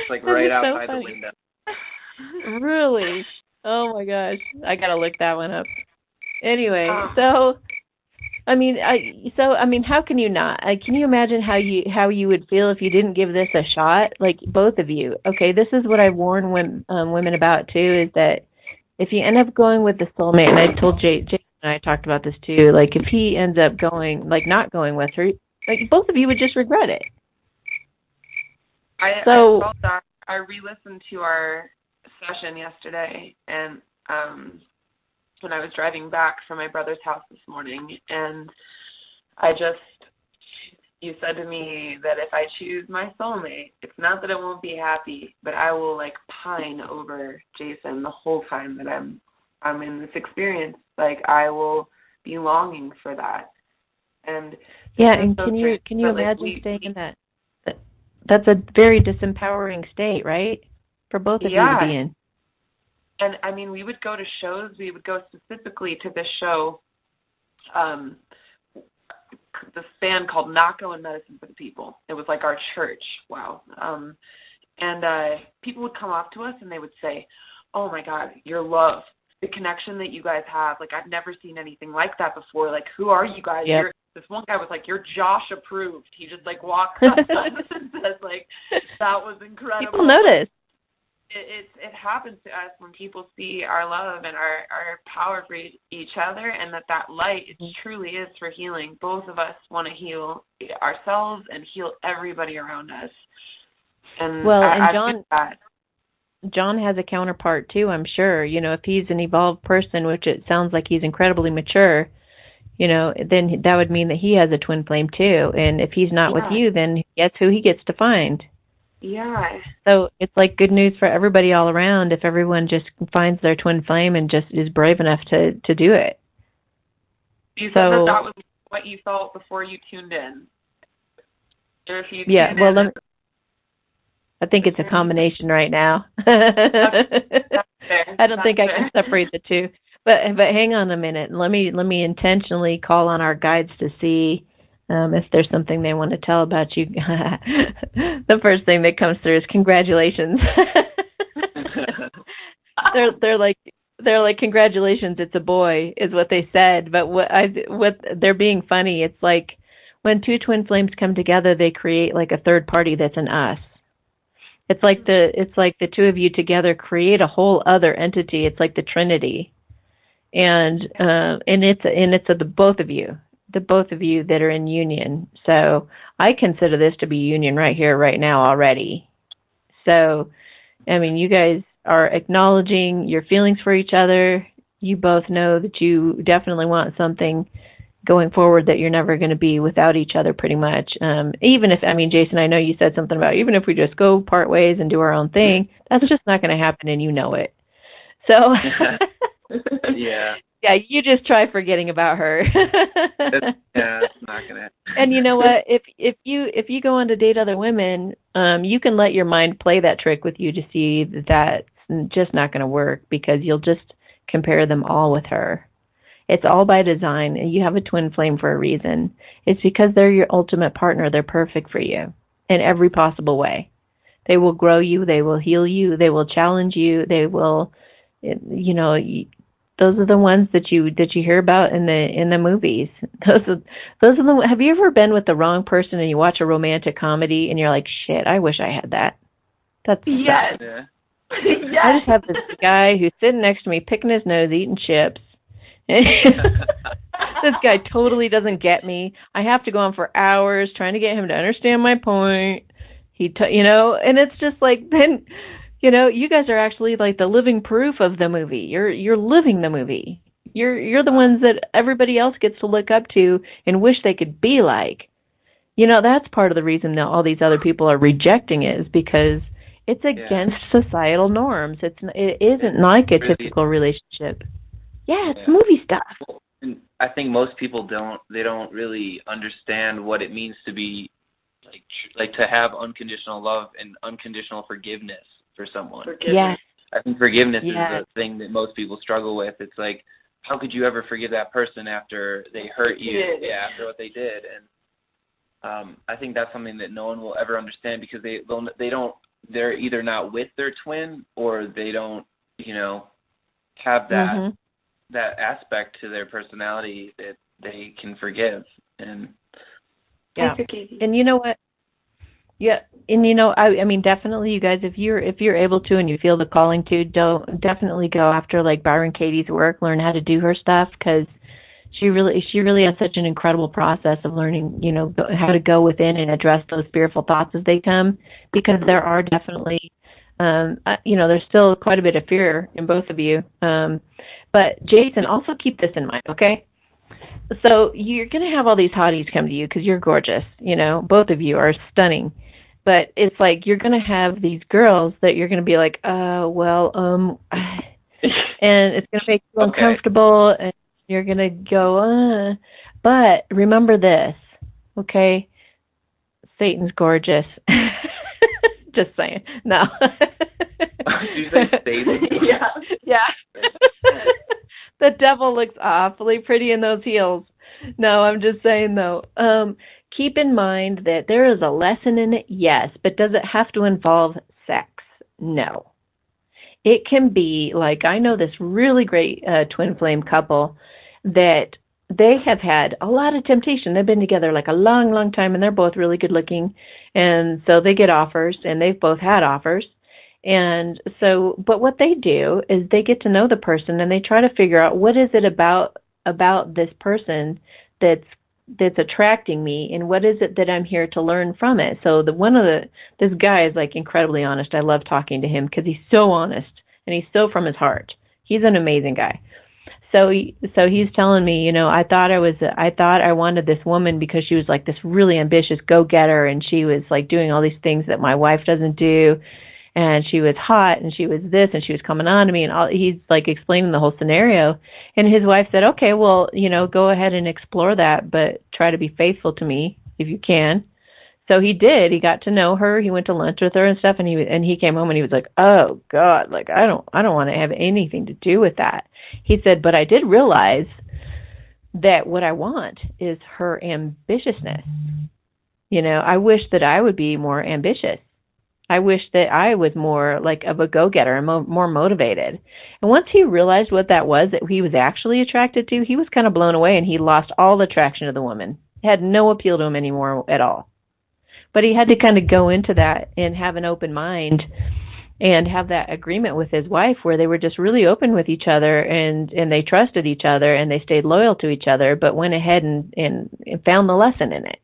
like right outside the window. Really? Oh my gosh, I gotta look that one up. Anyway, so I mean, how can you not? Can you imagine how you would feel if you didn't give this a shot? Like both of you. Okay, this is what I warn women about too. Is that if you end up going with the soulmate, and I told Jason and I talked about this too. Like if he ends up going, like not going with her, like both of you would just regret it. I felt that. I re-listened to our session yesterday, and when I was driving back from my brother's house this morning, and you said to me that if I choose my soulmate, it's not that I won't be happy, but I will like pine over Jason the whole time that I'm in this experience. Like I will be longing for that. And yeah, and can you imagine staying in that? That's a very disempowering state, right? For both of you to be in. And I mean, we would go to shows. We would go specifically to this show, this band called Nako and Medicine for the People. It was like our church. Wow. And people would come up to us and they would say, "Oh my God, your love, the connection that you guys have. Like I've never seen anything like that before. Like who are you guys?" Yep. This one guy was like, "You're Josh approved." He just like walks up and says like, "That was incredible." People notice. It happens to us when people see our love and our power for each other, and that light it truly is for healing. Both of us want to heal ourselves and heal everybody around us. And well, John has a counterpart too, I'm sure. You know, if he's an evolved person, which it sounds like he's incredibly mature, you know, then that would mean that he has a twin flame too. And if he's not with you, then guess who he gets to find? Yeah. So it's like good news for everybody all around if everyone just finds their twin flame and just is brave enough to do it. You said that was what you felt before you tuned in. Or if you I think it's a combination right now. I don't think I can separate the two. But hang on a minute. Let me intentionally call on our guides to see if there's something they want to tell about you. The first thing that comes through is congratulations. they're like congratulations, it's a boy, is what they said. But what they're being funny. It's like when two twin flames come together, they create like a third party that's an us. It's like the two of you together create a whole other entity. It's like the Trinity, and it's the both of you that are in union. So I consider this to be union right here, right now already. So, I mean, you guys are acknowledging your feelings for each other. You both know that you definitely want something going forward, that you're never going to be without each other pretty much. Even if, I mean, Jason, I know you said something about even if we just go part ways and do our own thing, that's just not going to happen, and you know it. So, yeah. Yeah, you just try forgetting about her. It's not gonna. And you know what? If you go on to date other women, you can let your mind play that trick with you to see that that's just not going to work, because you'll just compare them all with her. It's all by design, and you have a twin flame for a reason. It's because they're your ultimate partner. They're perfect for you in every possible way. They will grow you. They will heal you. They will challenge you. They will, you know. Those are the ones that you hear about in the movies. Those are the. Have you ever been with the wrong person and you watch a romantic comedy and you're like, shit, I wish I had that. That's yes. Yeah. Yes. I just have this guy who's sitting next to me, picking his nose, eating chips. This guy totally doesn't get me. I have to go on for hours trying to get him to understand my point. And it's just like, then, you guys are actually like the living proof of the movie. You're living the movie. You're the ones that everybody else gets to look up to and wish they could be like. That's part of the reason that all these other people are rejecting it, is because it's against societal norms. It isn't like a typical relationship. Yeah, it's movie stuff. Well, and I think most people don't really understand what it means to be like to have unconditional love and unconditional forgiveness for someone. Yes. I think forgiveness is the thing that most people struggle with. It's like, how could you ever forgive that person after they hurt you? Yeah, after what they did. And I think that's something that no one will ever understand, because they're either not with their twin, or they don't, have that that aspect to their personality that they can forgive. And and you know what? Yeah, and I mean, definitely, you guys, if you're able to and you feel the calling to, definitely go after like Byron Katie's work, learn how to do her stuff, because she really has such an incredible process of learning, how to go within and address those fearful thoughts as they come, because there are definitely, there's still quite a bit of fear in both of you. But Jason, also keep this in mind, okay? So you're going to have all these hotties come to you because you're gorgeous, both of you are stunning. But it's like you're going to have these girls that you're going to be like, and it's going to make you uncomfortable, and you're going to go, But remember this, okay? Satan's gorgeous. Just saying. No. Did you say Satan? Yeah. The devil looks awfully pretty in those heels. No, I'm just saying, though. Keep in mind that there is a lesson in it, yes, but does it have to involve sex? No. It can be, like, I know this really great twin flame couple that they have had a lot of temptation. They've been together like a long, long time, and they're both really good looking. And so they get offers, and they've both had offers. And so, but what they do is they get to know the person, and they try to figure out, what is it about this person that's attracting me, and what is it that I'm here to learn from it. So this guy is like incredibly honest. I love talking to him because he's so honest, and he's so from his heart. He's an amazing guy. So he's telling me, I thought I wanted this woman because she was like this really ambitious go-getter, and she was like doing all these things that my wife doesn't do. And she was hot, and she was this, and she was coming on to me, and he's like explaining the whole scenario. And his wife said, okay, well, go ahead and explore that, but try to be faithful to me if you can. So he did. He got to know her. He went to lunch with her and stuff, and he came home and he was like, oh God, like I don't want to have anything to do with that. He said, but I did realize that what I want is her ambitiousness. I wish that I would be more ambitious. I wish that I was more like of a go-getter and more motivated. And once he realized what that was that he was actually attracted to, he was kind of blown away, and he lost all attraction to the woman. It had no appeal to him anymore at all. But he had to kind of go into that and have an open mind and have that agreement with his wife where they were just really open with each other, and they trusted each other, and they stayed loyal to each other, but went ahead and found the lesson in it.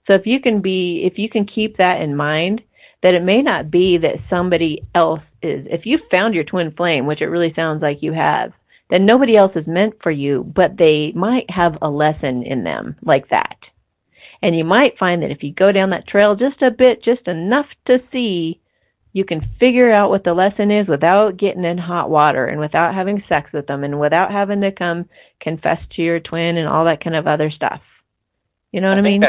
So if you can keep that in mind, that it may not be that somebody else is. If you found your twin flame, which it really sounds like you have, then nobody else is meant for you, but they might have a lesson in them like that. And you might find that if you go down that trail just a bit, just enough to see, you can figure out what the lesson is without getting in hot water and without having sex with them and without having to come confess to your twin and all that kind of other stuff. You know what I mean?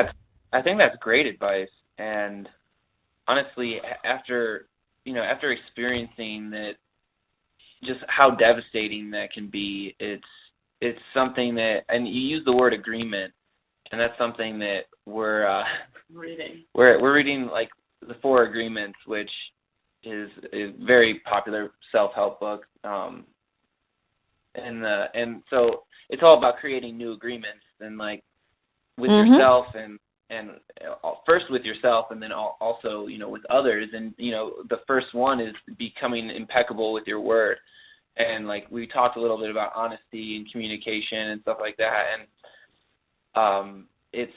I think that's great advice. And honestly, after experiencing that, just how devastating that can be, it's something that, and you use the word agreement, and that's something that we're reading. We're reading like the 4 Agreements, which is a very popular self-help book, and so it's all about creating new agreements and like with yourself and first with yourself, and then also, with others. And, the first one is becoming impeccable with your word. And like we talked a little bit about honesty and communication and stuff like that. And it's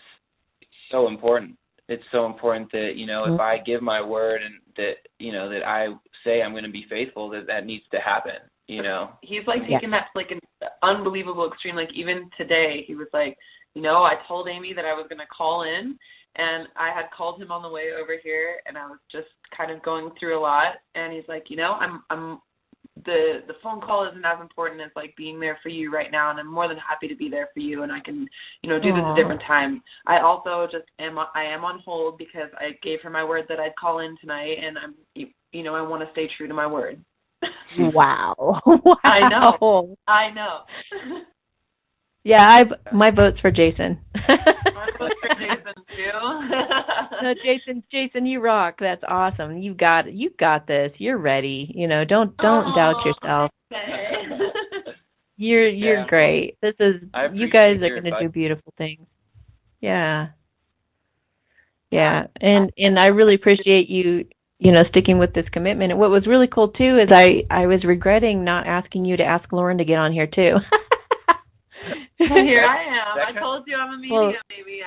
so important. It's so important that, if I give my word and that, that I say I'm going to be faithful, that needs to happen, He's like taking that to like an unbelievable extreme. Like even today, he was like, I told Amy that I was going to call in, and I had called him on the way over here, and I was just kind of going through a lot. And he's like, I'm the phone call isn't as important as like being there for you right now, and I'm more than happy to be there for you, and I can, do this a different time. I also just am on hold because I gave her my word that I'd call in tonight, and I want to stay true to my word. Wow. I know. Yeah, my vote's for Jason. My vote's for Jason too. No, Jason, you rock. That's awesome. You got this. You're ready. Don't doubt yourself. Okay. You're great. You guys are going to do beautiful things. Yeah. Yeah, and I really appreciate you sticking with this commitment. And what was really cool too is I was regretting not asking you to ask Lauren to get on here too. Well, here I am. I told you I'm a media baby.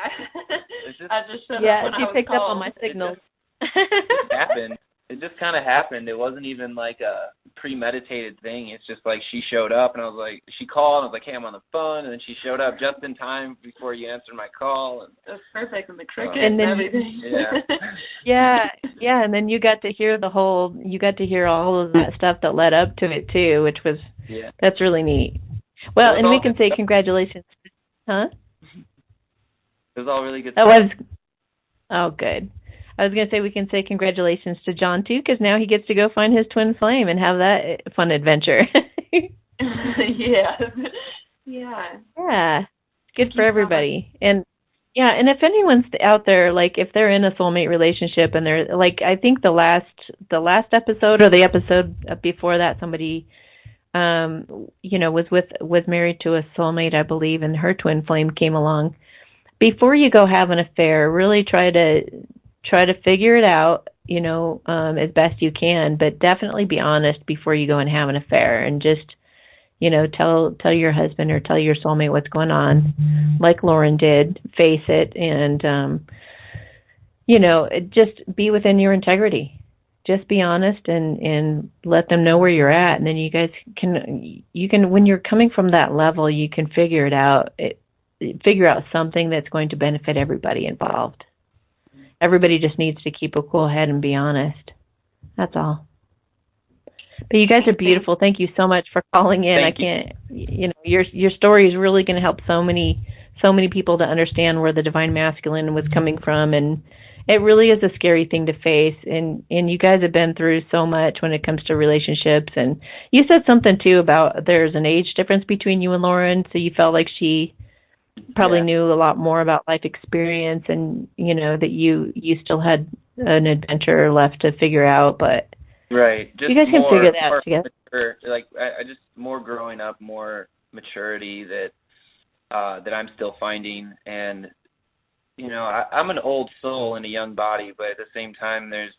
I just showed up when I was picked called. up on my signals. It happened. It just kind of happened. It wasn't even like a premeditated thing. It's just like she showed up, and I was like, she called, and I was like, hey, I'm on the phone, and then she showed up just in time before you answered my call. And it was perfect, and the cricket and everything. Yeah, and then you got to hear all of that stuff that led up to it too, which was that's really neat. Well, and we can say congratulations. Huh? It was all really good stuff. Oh, good. I was going to say we can say congratulations to John, too, because now he gets to go find his twin flame and have that fun adventure. Yeah. Yeah. Good for everybody. And if anyone's out there, like if they're in a soulmate relationship and they're like, I think the last episode or the episode before that, somebody was married to a soulmate, I believe, and her twin flame came along. Before you go have an affair, really try to figure it out, as best you can, but definitely be honest before you go and have an affair, and just, tell your husband or tell your soulmate what's going on, like Lauren did, face it, and, just be within your integrity. Just be honest and let them know where you're at, and then you guys can when you're coming from that level, you can figure out something that's going to benefit everybody involved. Everybody just needs to keep a cool head and be honest. That's all. But you guys are beautiful. Thank you so much for calling in. Your story is really going to help so many people to understand where the divine masculine was coming from, and it really is a scary thing to face. And you guys have been through so much when it comes to relationships. And you said something too about there's an age difference between you and Lauren, so you felt like she probably knew a lot more about life experience, and that you still had an adventure left to figure out, but right, just you guys can figure that out together. Like I just more growing up, more maturity that I'm still finding, and I'm an old soul in a young body, but at the same time there's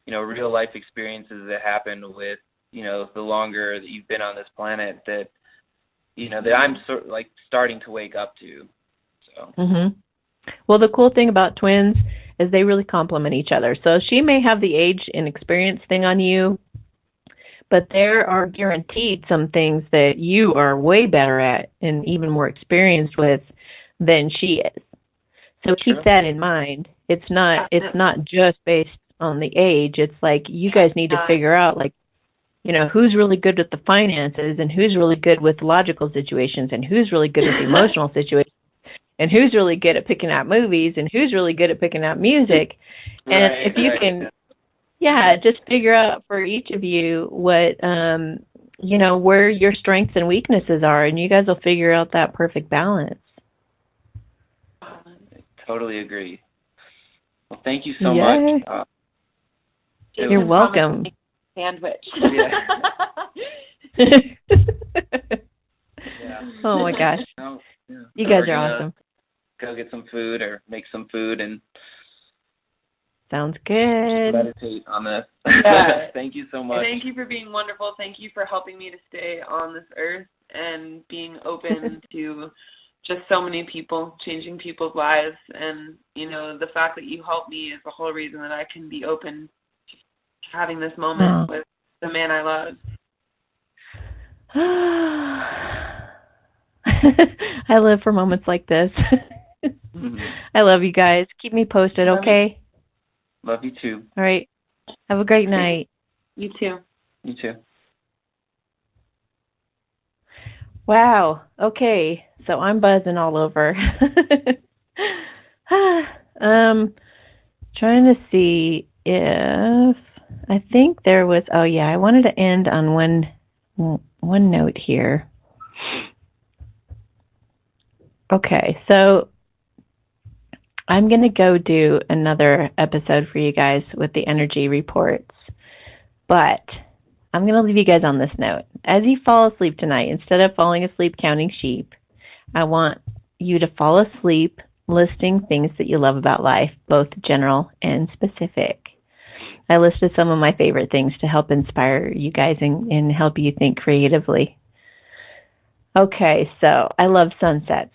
real life experiences that happen with the longer that you've been on this planet that that I'm sort of like starting to wake up to. So. Well, the cool thing about twins is they really complement each other. So she may have the age and experience thing on you, but there are guaranteed some things that you are way better at and even more experienced with than she is. So keep that in mind. It's not just based on the age. It's like you guys need to figure out, like, who's really good with the finances, and who's really good with logical situations, and who's really good with emotional situations, and who's really good at picking out movies, and who's really good at picking out music. And if you can, just figure out for each of you what, where your strengths and weaknesses are, and you guys will figure out that perfect balance. I totally agree. Well, thank you so much. You're welcome. Sandwich. Oh my gosh. You guys are awesome. go get some food or make some food and sounds good. Meditate on this. Yeah. Thank you so much. Thank you for being wonderful. Thank you for helping me to stay on this earth and being open to just so many people, changing people's lives. And, you know, the fact that you helped me is the whole reason that I can be open to having this moment with the man I love. I live for moments like this. I love you guys. Keep me posted, okay? Love you too. All right. Have a great night. You too. You too. Wow. Okay. So I'm buzzing all over. Trying to see if I think there was. Oh yeah, I wanted to end on one note here. Okay, so I'm going to go do another episode for you guys with the energy reports, but I'm going to leave you guys on this note. As you fall asleep tonight, instead of falling asleep counting sheep, I want you to fall asleep listing things that you love about life, both general and specific. I listed some of my favorite things to help inspire you guys and help you think creatively. Okay, so I love sunsets.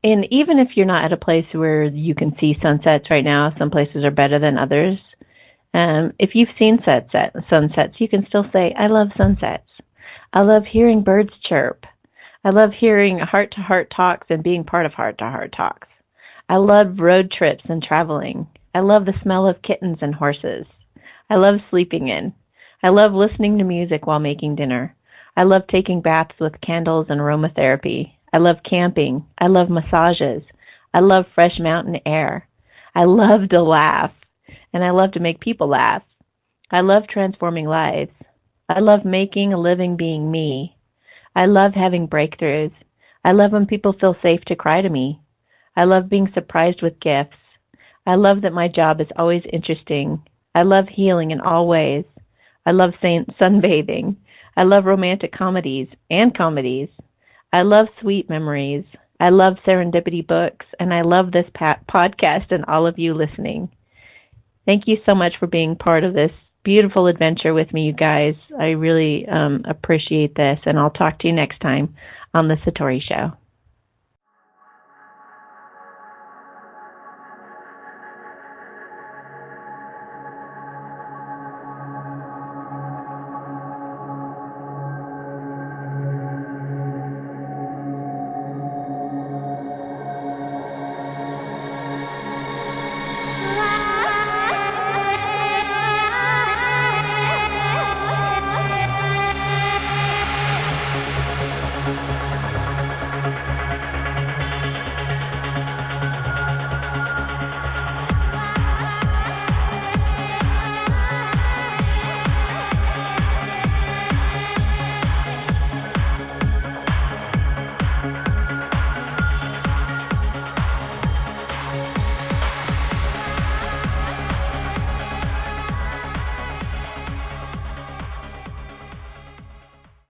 And even if you're not at a place where you can see sunsets right now, some places are better than others. If you've seen sunsets, you can still say, I love sunsets. I love hearing birds chirp. I love hearing heart-to-heart talks and being part of heart-to-heart talks. I love road trips and traveling. I love the smell of kittens and horses. I love sleeping in. I love listening to music while making dinner. I love taking baths with candles and aromatherapy. I love camping. I love massages. I love fresh mountain air. I love to laugh, and I love to make people laugh. I love transforming lives. I love making a living being me. I love having breakthroughs. I love when people feel safe to cry to me. I love being surprised with gifts. I love that my job is always interesting. I love healing in all ways. I love sunbathing. I love romantic comedies and comedies. I love sweet memories. I love serendipity books, and I love this podcast and all of you listening. Thank you so much for being part of this beautiful adventure with me, you guys. I really appreciate this, and I'll talk to you next time on The Satori Show.